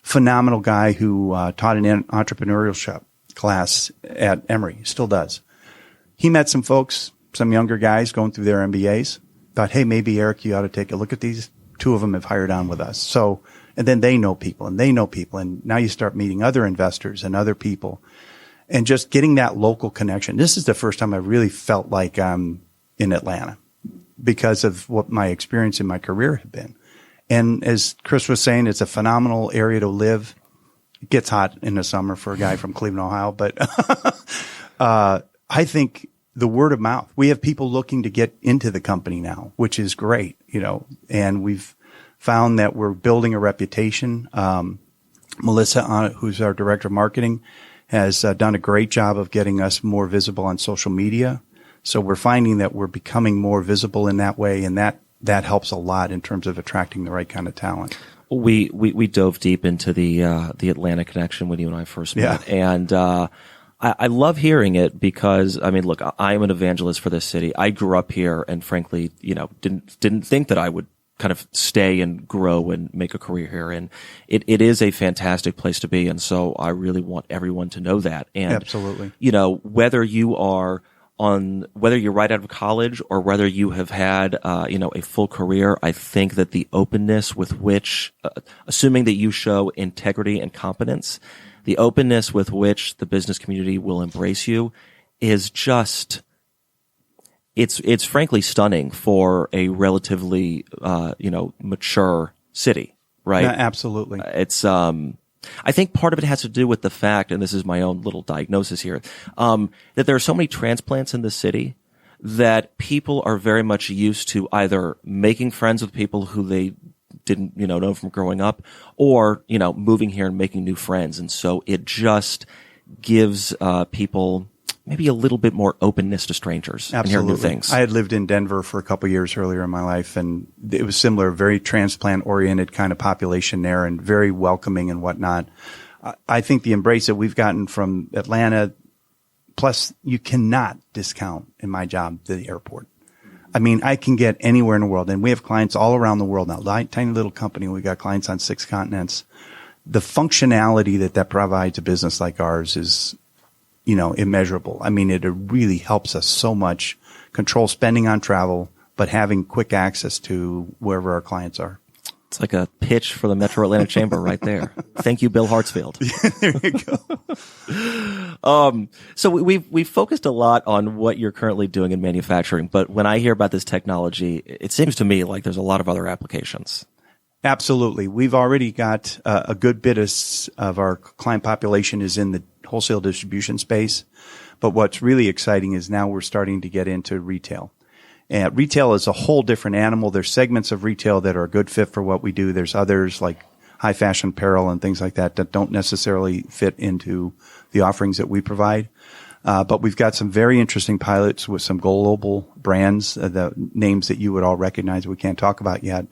phenomenal guy who taught an entrepreneurship class at Emory, still does. He met some folks, some younger guys going through their MBAs, thought, hey, maybe Erik, you ought to take a look at these. 2 of them have hired on with us. So, and then they know people, and they know people. And now you start meeting other investors and other people, and just getting that local connection. This is the first time I really felt like I'm in Atlanta because of what my experience in my career had been. And as Chris was saying, it's a phenomenal area to live. It gets hot in the summer for a guy from Cleveland, Ohio, but I think the word of mouth, we have people looking to get into the company now, which is great, and we've found that we're building a reputation. Melissa, who's our director of marketing, has done a great job of getting us more visible on social media. So we're finding that we're becoming more visible in that way, and that helps a lot in terms of attracting the right kind of talent. We dove deep into the Atlanta connection when you and I first met, and I love hearing it because, I mean, look, I'm an evangelist for this city. I grew up here, and frankly, didn't think that I would kind of stay and grow and make a career here. And it is a fantastic place to be. And so I really want everyone to know that. And, absolutely, whether you're right out of college or whether you have had, a full career, I think that the openness with which, assuming that you show integrity and competence, the openness with which the business community will embrace you is just, it's frankly stunning for a relatively, mature city, right? Yeah, absolutely. It's, I think part of it has to do with the fact, and this is my own little diagnosis here, that there are so many transplants in the city that people are very much used to either making friends with people who they didn't, know from growing up, or, moving here and making new friends. And so it just gives, people maybe a little bit more openness to strangers. Absolutely. And hear new things. I had lived in Denver for a couple of years earlier in my life, and it was similar, very transplant-oriented kind of population there and very welcoming and whatnot. I think the embrace that we've gotten from Atlanta, plus you cannot discount in my job the airport. I mean, I can get anywhere in the world, and we have clients all around the world now. Tiny little company. We've got clients on 6 continents. The functionality that provides a business like ours is immeasurable. I mean, it really helps us so much control spending on travel, but having quick access to wherever our clients are. It's like a pitch for the Metro Atlanta Chamber right there. Thank you, Bill Hartsfield. There you go. So we've focused a lot on what you're currently doing in manufacturing, but when I hear about this technology, it seems to me like there's a lot of other applications. Absolutely. We've already got a good bit of our client population is in the wholesale distribution space. But what's really exciting is now we're starting to get into retail. And retail is a whole different animal. There's segments of retail that are a good fit for what we do. There's others like high fashion apparel and things like that don't necessarily fit into the offerings that we provide. But we've got some very interesting pilots with some global brands, the names that you would all recognize we can't talk about yet,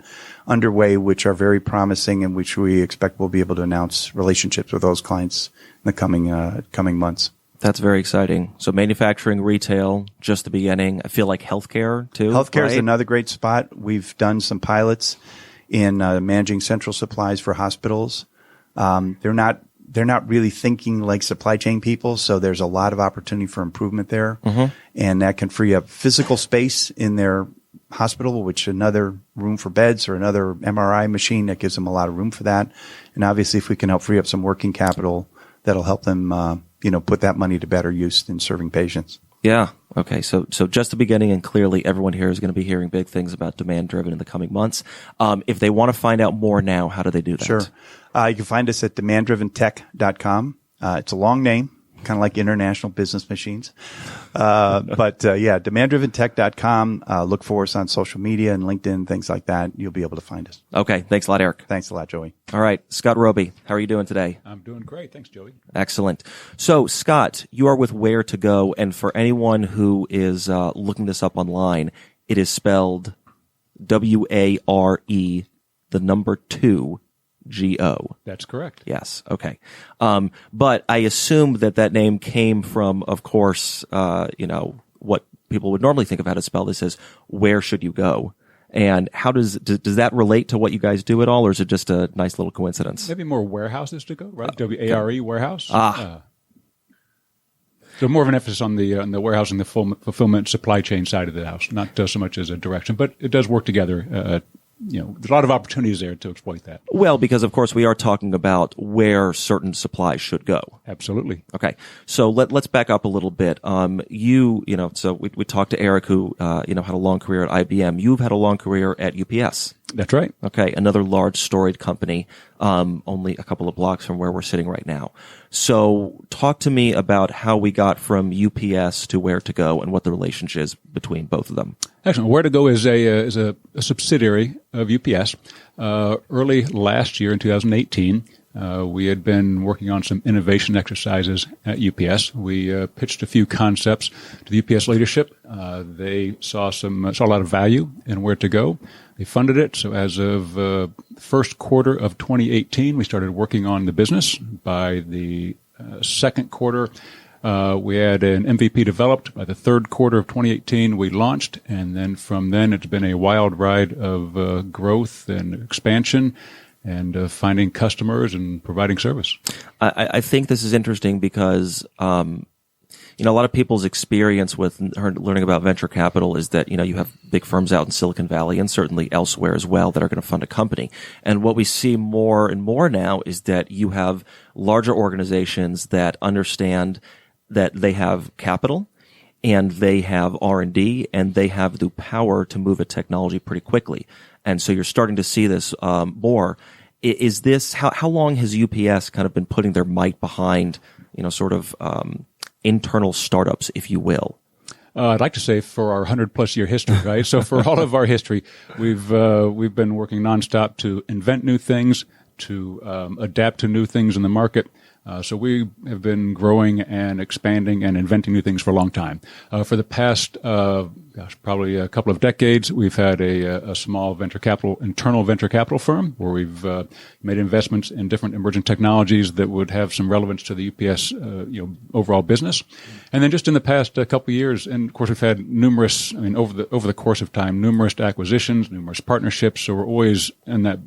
underway, which are very promising and which we expect we'll be able to announce relationships with those clients in the coming months. That's very exciting. So manufacturing, retail, just the beginning. I feel like healthcare too. Healthcare is another great spot. We've done some pilots in managing central supplies for hospitals. They're not really thinking like supply chain people, so there's a lot of opportunity for improvement there. Mm-hmm. And that can free up physical space in their hospital, which another room for beds or another MRI machine that gives them a lot of room for that. And obviously, if we can help free up some working capital, that'll help them, put that money to better use in serving patients. Yeah. Okay. So just the beginning, and clearly everyone here is going to be hearing big things about demand driven in the coming months. If they want to find out more now, how do they do that? Sure. You can find us at demanddriventech.com. It's a long name, kind of like International Business Machines. Demanddriventech.com. Look for us on social media and LinkedIn, things like that. You'll be able to find us. Okay. Thanks a lot, Erik. Thanks a lot, Joey. All right. Scott Roby, how are you doing today? I'm doing great. Thanks, Joey. Excellent. So, Scott, you are with Where to Go, and for anyone who is looking this up online, it is spelled WARE, the number 2, GO. That's correct. Yes. Okay. But I assume that name came from, of course, what people would normally think of how to spell this as where should you go? And how does that relate to what you guys do at all, or is it just a nice little coincidence? Maybe more warehouses to go, right? WARE, warehouse. So more of an emphasis on the warehousing, the fulfillment, supply chain side of the house, not so much as a direction, but it does work together. There's a lot of opportunities there to exploit that. Well, because of course we are talking about where certain supplies should go. Absolutely. Okay. So let's back up a little bit. So we talked to Erik, who, had a long career at IBM. You've had a long career at UPS. That's right. Okay. Another large storied company, only a couple of blocks from where we're sitting right now. So talk to me about how we got from UPS to Where to Go and what the relationship is between both of them. Excellent. Where to Go is a subsidiary of UPS. Early last year in 2018, We had been working on some innovation exercises at UPS. We pitched a few concepts to the UPS leadership. They saw a lot of value in where to go. They funded it. So as of first quarter of 2018, we started working on the business. By the second quarter, we had an MVP developed. By the third quarter of 2018, we launched. And then from then, it's been a wild ride of growth and expansion and finding customers and providing service. I think this is interesting because a lot of people's experience with learning about venture capital is that, you have big firms out in Silicon Valley and certainly elsewhere as well that are going to fund a company. And what we see more and more now is that you have larger organizations that understand that they have capital and they have R&D and they have the power to move a technology pretty quickly. And so you're starting to see this more. Is this how long has UPS kind of been putting their might behind, internal startups, if you will? I'd like to say for our 100-plus year history, right? So for all of our history, we've been working nonstop to invent new things, to adapt to new things in the market. So we have been growing and expanding and inventing new things for a long time. For the past, probably a couple of decades, we've had a small internal venture capital firm where we've made investments in different emerging technologies that would have some relevance to the UPS, overall business. And then just in the past couple of years, and of course we've had over the course of time, numerous acquisitions, numerous partnerships. So we're always in that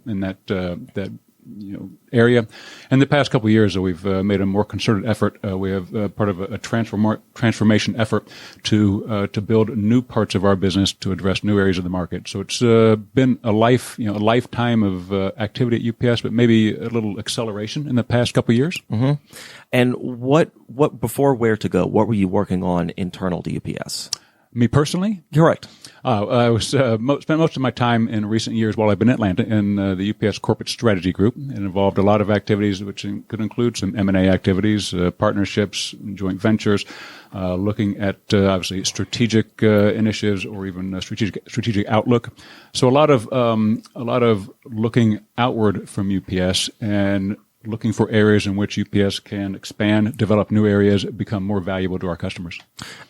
area. And the past couple of years, we've made a more concerted effort. We have part of a transformation effort to build new parts of our business to address new areas of the market. So it's been a lifetime of activity at UPS, but maybe a little acceleration in the past couple of years. Mm-hmm. And what before Where to Go? What were you working on internal to UPS? Me personally? Correct. I was spent most of my time in recent years while I've been in Atlanta in the UPS corporate strategy group. It involved a lot of activities, which could include some M&A activities, partnerships, joint ventures, looking at obviously strategic initiatives or even strategic outlook. So a lot of looking outward from UPS and looking for areas in which UPS can expand, develop new areas, become more valuable to our customers.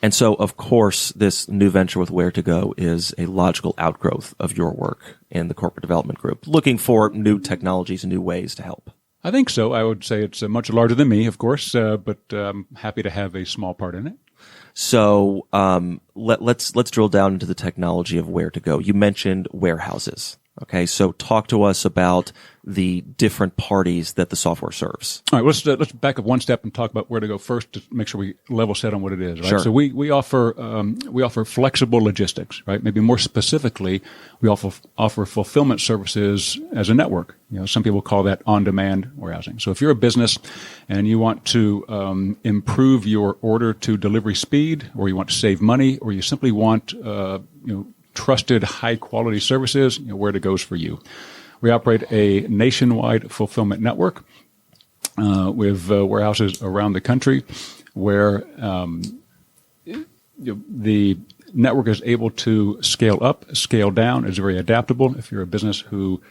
And so, of course, this new venture with Where to Go is a logical outgrowth of your work in the corporate development group, looking for new technologies and new ways to help. I think so. I would say it's much larger than me, of course, but I'm happy to have a small part in it. So let's drill down into the technology of Where to Go. You mentioned warehouses. Okay, so talk to us about the different parties that the software serves. All right, let's back up one step and talk about Where to Go first to make sure we level set on what it is. Right? Sure. So we offer flexible logistics, right? Maybe more specifically, we offer fulfillment services as a network. Some people call that on-demand warehousing. So if you're a business and you want to improve your order to delivery speed, or you want to save money, or you simply want trusted, high-quality services, Where to Go's for you. We operate a nationwide fulfillment network with warehouses around the country where the network is able to scale up, scale down. It's very adaptable. If you're a business who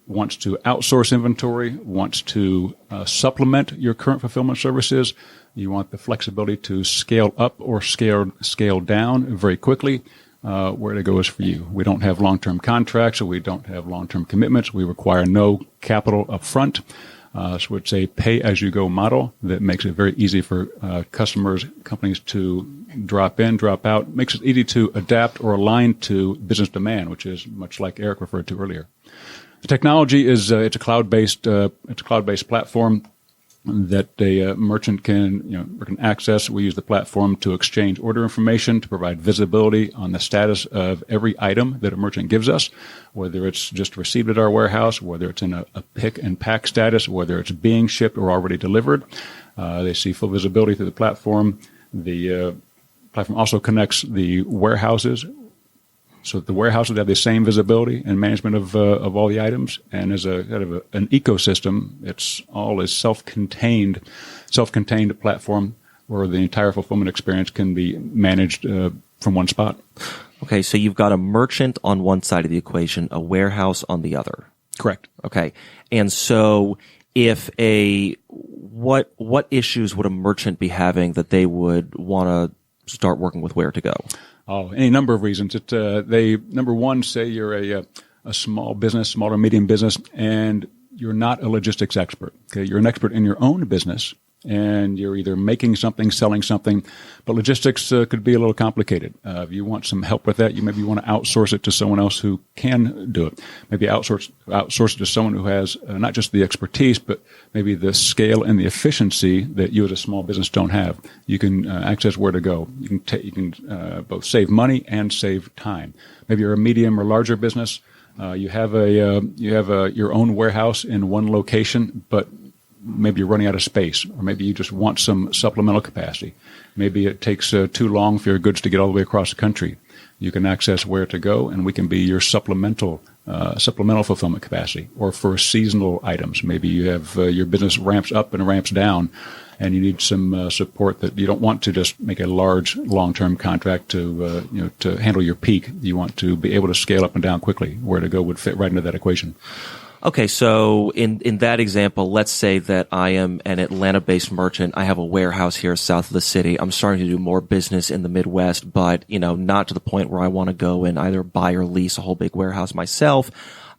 wants to outsource inventory, wants to supplement your current fulfillment services, you want the flexibility to scale up or scale down very quickly, Where to Go is for you. We don't have long-term contracts, so we don't have long-term commitments. We require no capital up front. So it's a pay-as-you-go model that makes it very easy for customers, companies to drop in, drop out. Makes it easy to adapt or align to business demand, which is much like Erik referred to earlier. The technology is it's a cloud-based platform that a merchant can access. We use the platform to exchange order information, to provide visibility on the status of every item that a merchant gives us, whether it's just received at our warehouse, whether it's in a pick and pack status, whether it's being shipped or already delivered. They see full visibility through the platform. The platform also connects the warehouses, so that the warehouses have the same visibility and management of all the items, and as an ecosystem, it's all a self-contained platform where the entire fulfillment experience can be managed from one spot. Okay, so you've got a merchant on one side of the equation, a warehouse on the other. Correct. Okay, and so what issues would a merchant be having that they would want to start working with Where to Go? Oh, any number of reasons. Number one, say you're a small business, small or medium business, and you're not a logistics expert. Okay, you're an expert in your own business, and you're either making something, selling something, but logistics could be a little complicated. If you want some help with that, you maybe want to outsource it to someone else who can do it. Maybe outsource it to someone who has not just the expertise, but maybe the scale and the efficiency that you as a small business don't have. You can access Where to Go. You can both save money and save time. Maybe you're a medium or larger business. You have your own warehouse in one location, but maybe you're running out of space, or maybe you just want some supplemental capacity. Maybe it takes too long for your goods to get all the way across the country. You can access Where to Go, and we can be your supplemental fulfillment capacity. Or for seasonal items, maybe you have your business ramps up and ramps down, and you need some support that you don't want to just make a large long-term contract to handle your peak. You want to be able to scale up and down quickly. Where to Go would fit right into that equation. Okay, so in that example, let's say that I am an Atlanta-based merchant. I have a warehouse here south of the city. I'm starting to do more business in the Midwest, but not to the point where I want to go and either buy or lease a whole big warehouse myself.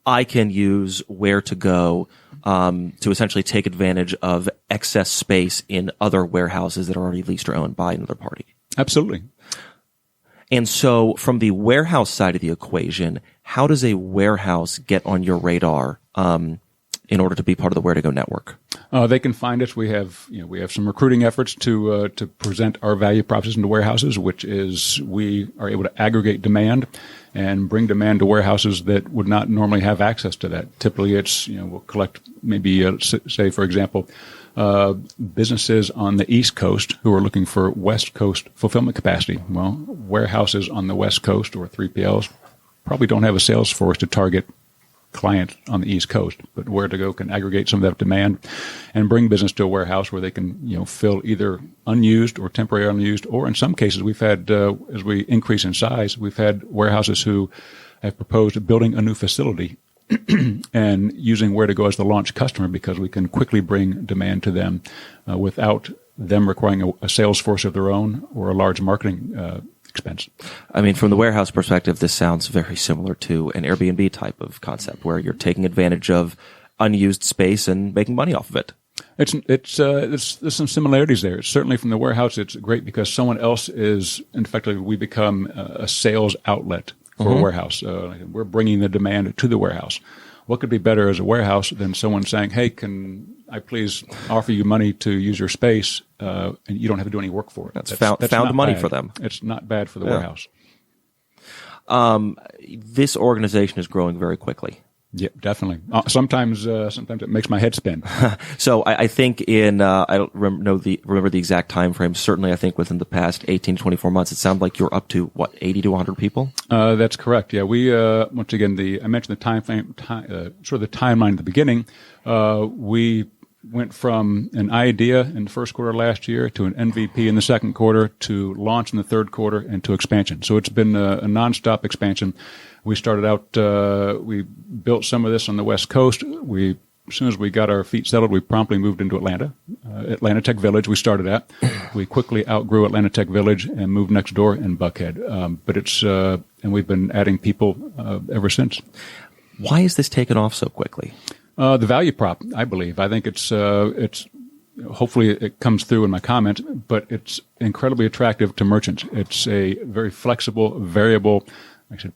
I can use Where to Go to essentially take advantage of excess space in other warehouses that are already leased or owned by another party. Absolutely. And so from the warehouse side of the equation, how does a warehouse get on your radar in order to be part of the Where to Go network? They can find us. We have some recruiting efforts to present our value proposition to warehouses, which is we are able to aggregate demand and bring demand to warehouses that would not normally have access to that. Typically, it's we'll collect maybe say for example businesses on the East Coast who are looking for West Coast fulfillment capacity. Well, warehouses on the West Coast or 3PLs probably don't have a sales force to target clients on the East Coast, but Where to Go can aggregate some of that demand and bring business to a warehouse where they can fill either unused or temporary unused, or in some cases we've had as we increase in size, we've had warehouses who have proposed building a new facility and using Where to Go as the launch customer because we can quickly bring demand to them without them requiring a sales force of their own or a large marketing expense. I mean, from the warehouse perspective, this sounds very similar to an Airbnb type of concept where you're taking advantage of unused space and making money off of it. There's some similarities there. Certainly from the warehouse, it's great because someone else is, effectively, we become a sales outlet for a warehouse. We're bringing the demand to the warehouse. What could be better as a warehouse than someone saying, hey, can I please offer you money to use your space, and you don't have to do any work for it. That's found money bad for them. It's not bad for the warehouse. This organization is growing very quickly. Yeah, definitely. Sometimes it makes my head spin. So I think I don't remember the exact time frame. Certainly, I think within the past 18 to 24 months, it sounded like you're up to 80 to 100 people. That's correct. Yeah, we once again I mentioned the time frame, sort of the timeline at the beginning. We went from an idea in the first quarter last year to an MVP in the second quarter to launch in the third quarter and to expansion. So it's been a nonstop expansion. We started out, we built some of this on the West Coast. As soon as we got our feet settled, we promptly moved into Atlanta. Atlanta Tech Village we started at. We quickly outgrew Atlanta Tech Village and moved next door in Buckhead. And we've been adding people ever since. Why is this taken off so quickly? The value prop, I believe. I think it's hopefully it comes through in my comment, but it's incredibly attractive to merchants. It's a very flexible, variable,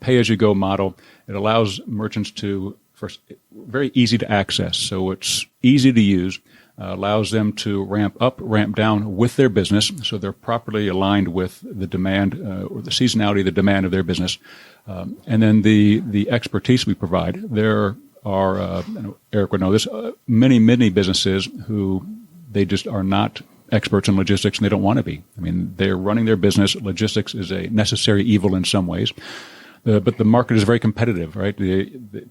pay-as-you-go model. It allows merchants to, first, very easy to access. So it's easy to use, allows them to ramp up, ramp down with their business. So they're properly aligned with the demand or the seasonality, the demand of their business. And then the expertise we provide. There are, Erik would know this, many businesses who they just are not experts in logistics and they don't want to be. I mean, they're running their business. Logistics is a necessary evil in some ways. But the market is very competitive, right?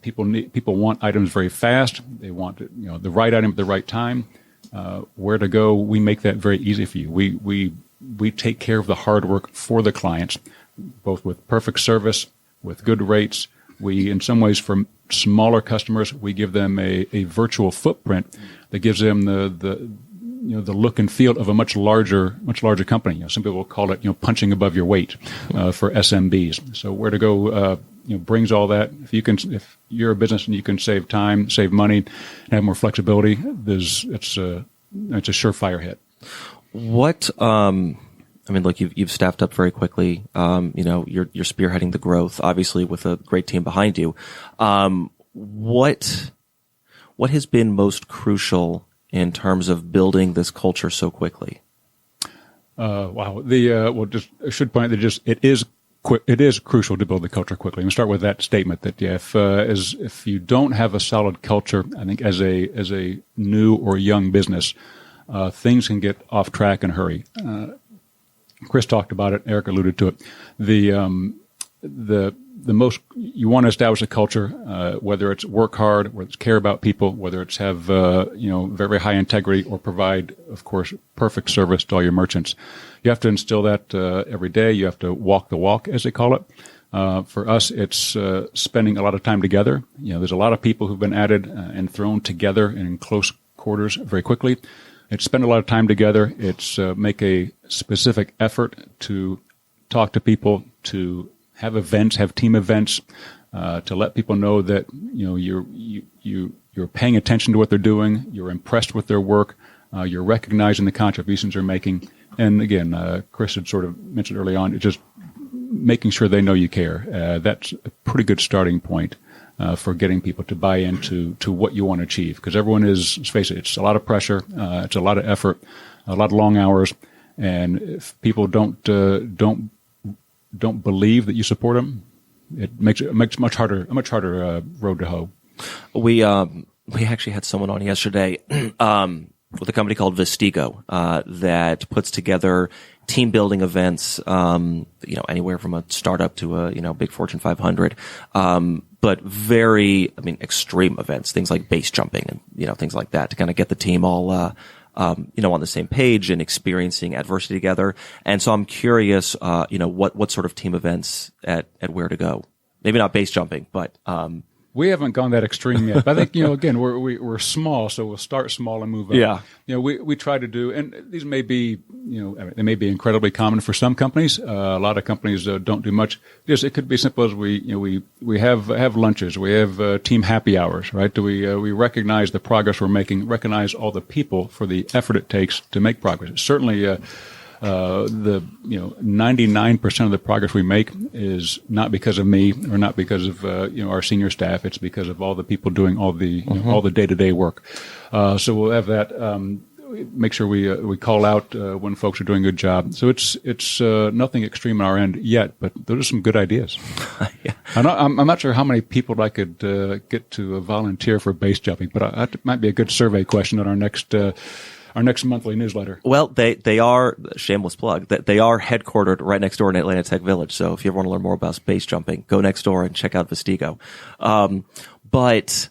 People want items very fast. They want the right item at the right time. Where to Go, we make that very easy for you. We take care of the hard work for the clients, both with perfect service, with good rates. We, in some ways, for smaller customers, we give them a virtual footprint that gives them the look and feel of a much larger company. Some people will call it, punching above your weight for SMBs. So Where to Go, brings all that. If you're a business and you can save time, save money, and have more flexibility, it's a surefire hit. What? Look, you've staffed up very quickly. You're spearheading the growth, obviously, with a great team behind you. What has been most crucial in terms of building this culture so quickly? Wow. I should point out that it is crucial to build the culture quickly. And start with that statement that if you don't have a solid culture, I think as a new or young business, things can get off track in a hurry. Chris talked about it. Erik alluded to it. You want to establish a culture, whether it's work hard, whether it's care about people, whether it's have very high integrity, or provide, of course, perfect service to all your merchants. You have to instill that every day. You have to walk the walk, as they call it. For us, it's spending a lot of time together. There's a lot of people who've been added and thrown together in close quarters very quickly. It's spend a lot of time together. It's make a specific effort to talk to people, to have events, have team events, to let people know that you're paying attention to what they're doing, you're impressed with their work, you're recognizing the contributions they're making, and again, Chris had sort of mentioned early on, just making sure they know you care. That's a pretty good starting point for getting people to buy into what you want to achieve. Because everyone is, let's face it, it's a lot of pressure, it's a lot of effort, a lot of long hours, and if people don't believe that you support them, it makes a much harder road to hoe. We actually had someone on yesterday with a company called Vistigo that puts together team building events, anywhere from a startup to a big Fortune 500, but very extreme events, things like base jumping and things like that, to kind of get the team all on the same page and experiencing adversity together. And so I'm curious, what sort of team events at Where to Go? Maybe not base jumping, but we haven't gone that extreme yet. But I think again we're small, so we'll start small and move up. Yeah. We try to do, and these may be they may be incredibly common for some companies. A lot of companies don't do much. It could be simple as we have lunches, we have team happy hours, right? Do we recognize the progress we're making, recognize all the people for the effort it takes to make progress. Certainly. The 99% of the progress we make is not because of me or not because of our senior staff. It's because of all the people doing all the all the day-to-day work. So we'll have that. Make sure we call out when folks are doing a good job. So it's nothing extreme on our end yet, but those are some good ideas. Yeah. I'm not sure how many people I could get to volunteer for base jumping, but that might be a good survey question on our next monthly newsletter. Well, they are, shameless plug, that they are headquartered right next door in Atlanta Tech Village. So if you ever want to learn more about base jumping, go next door and check out Vistigo. But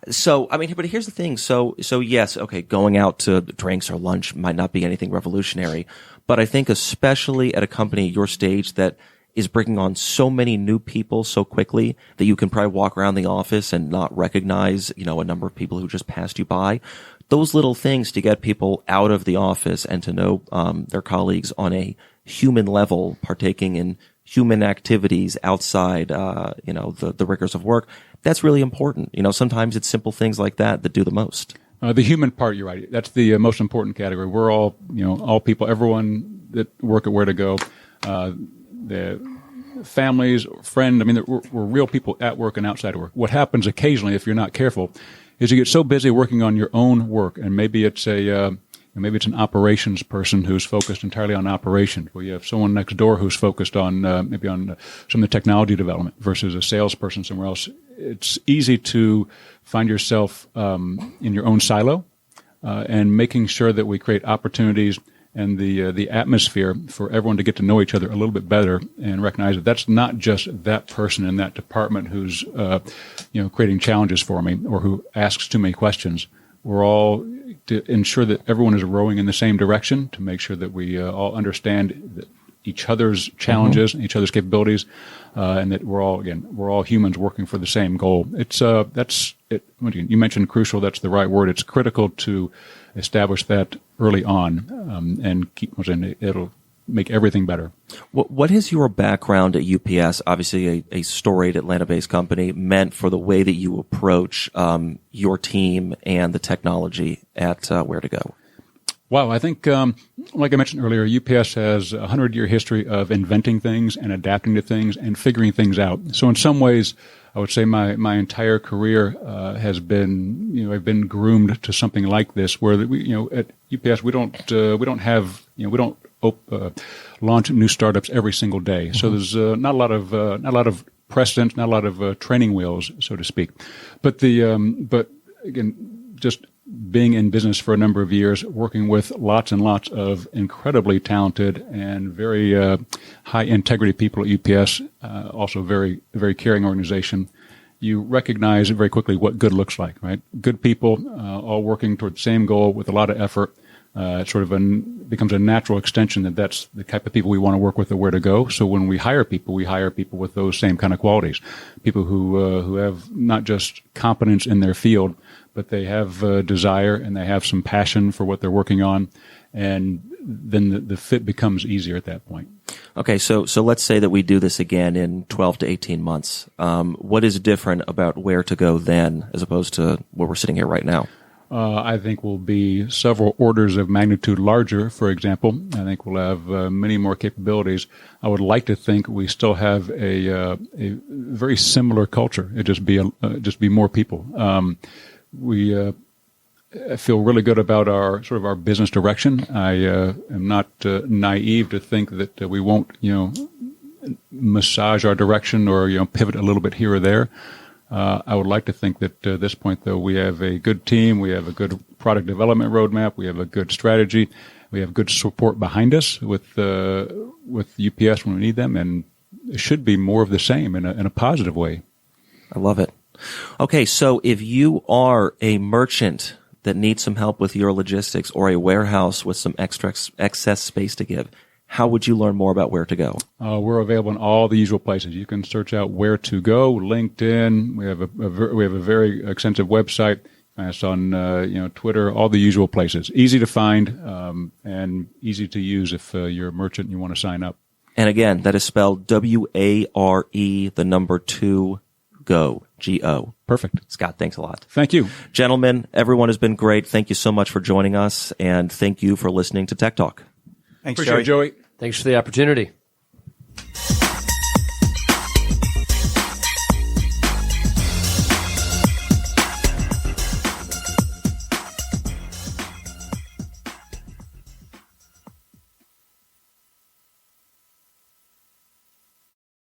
here's the thing. So yes, okay, going out to drinks or lunch might not be anything revolutionary, but I think especially at a company your stage that is bringing on so many new people so quickly that you can probably walk around the office and not recognize, a number of people who just passed you by. Those little things to get people out of the office and to know their colleagues on a human level, partaking in human activities outside, the rigors of work. That's really important. Sometimes it's simple things like that do the most. The human part, you're right. That's the most important category. We're all, all people, everyone that work at Where to Go, the families, friends. We're real people at work and outside of work. What happens occasionally, if you're not careful, is you get so busy working on your own work, and maybe it's an operations person who's focused entirely on operations. Well, you have someone next door who's focused on maybe on some of the technology development versus a salesperson somewhere else. It's easy to find yourself in your own silo, and making sure that we create opportunities and the atmosphere for everyone to get to know each other a little bit better and recognize that that's not just that person in that department who's creating challenges for me or who asks too many questions. We're all to ensure that everyone is rowing in the same direction, to make sure that we all understand that each other's challenges, each other's capabilities, and that we're all humans working for the same goal. It's that's it. You mentioned crucial. That's the right word. It's critical to establish that early on, and it'll make everything better. What has your background at UPS, obviously a storied Atlanta-based company, meant for the way that you approach your team and the technology at Where to Go? Wow, I think, like I mentioned earlier, UPS has a 100-year history of inventing things and adapting to things and figuring things out. So in some ways, I would say my entire career has been, I've been groomed to something like this, where at UPS we don't launch new startups every single day. So there's not a lot of precedent, not a lot of training wheels, so to speak. But but again, just being in business for a number of years, working with lots and lots of incredibly talented and very high integrity people at UPS, also very, very caring organization, you recognize very quickly what good looks like, right? Good people, all working toward the same goal with a lot of effort. It sort of becomes a natural extension that's the type of people we want to work with at Where to Go. So when we hire people with those same kind of qualities, people who have not just competence in their field, but they have desire and they have some passion for what they're working on, and then the fit becomes easier at that point. Okay, so let's say that we do this again in 12 to 18 months. What is different about Where to Go then as opposed to where we're sitting here right now? I think we'll be several orders of magnitude larger, for example. I think we'll have many more capabilities. I would like to think we still have a very similar culture. It just be more people. I feel really good about our business direction. I am not naive to think that we won't massage our direction or pivot a little bit here or there. I would like to think that at this point, though, we have a good team, we have a good product development roadmap, we have a good strategy, we have good support behind us with UPS when we need them, and it should be more of the same in a positive way. I love it. Okay, so if you are a merchant that needs some help with your logistics or a warehouse with some excess space to give, how would you learn more about Where to Go? We're available in all the usual places. You can search out Where to Go, LinkedIn. We have a very extensive website. It's on Twitter, all the usual places. Easy to find and easy to use if you're a merchant and you want to sign up. And again, that is spelled WARE, the number 2, Go, Go. Perfect. Scott, thanks a lot. Thank you. Gentlemen, everyone has been great. Thank you so much for joining us, and thank you for listening to Tech Talk. Thanks, Appreciate it, Joey. Thanks for the opportunity.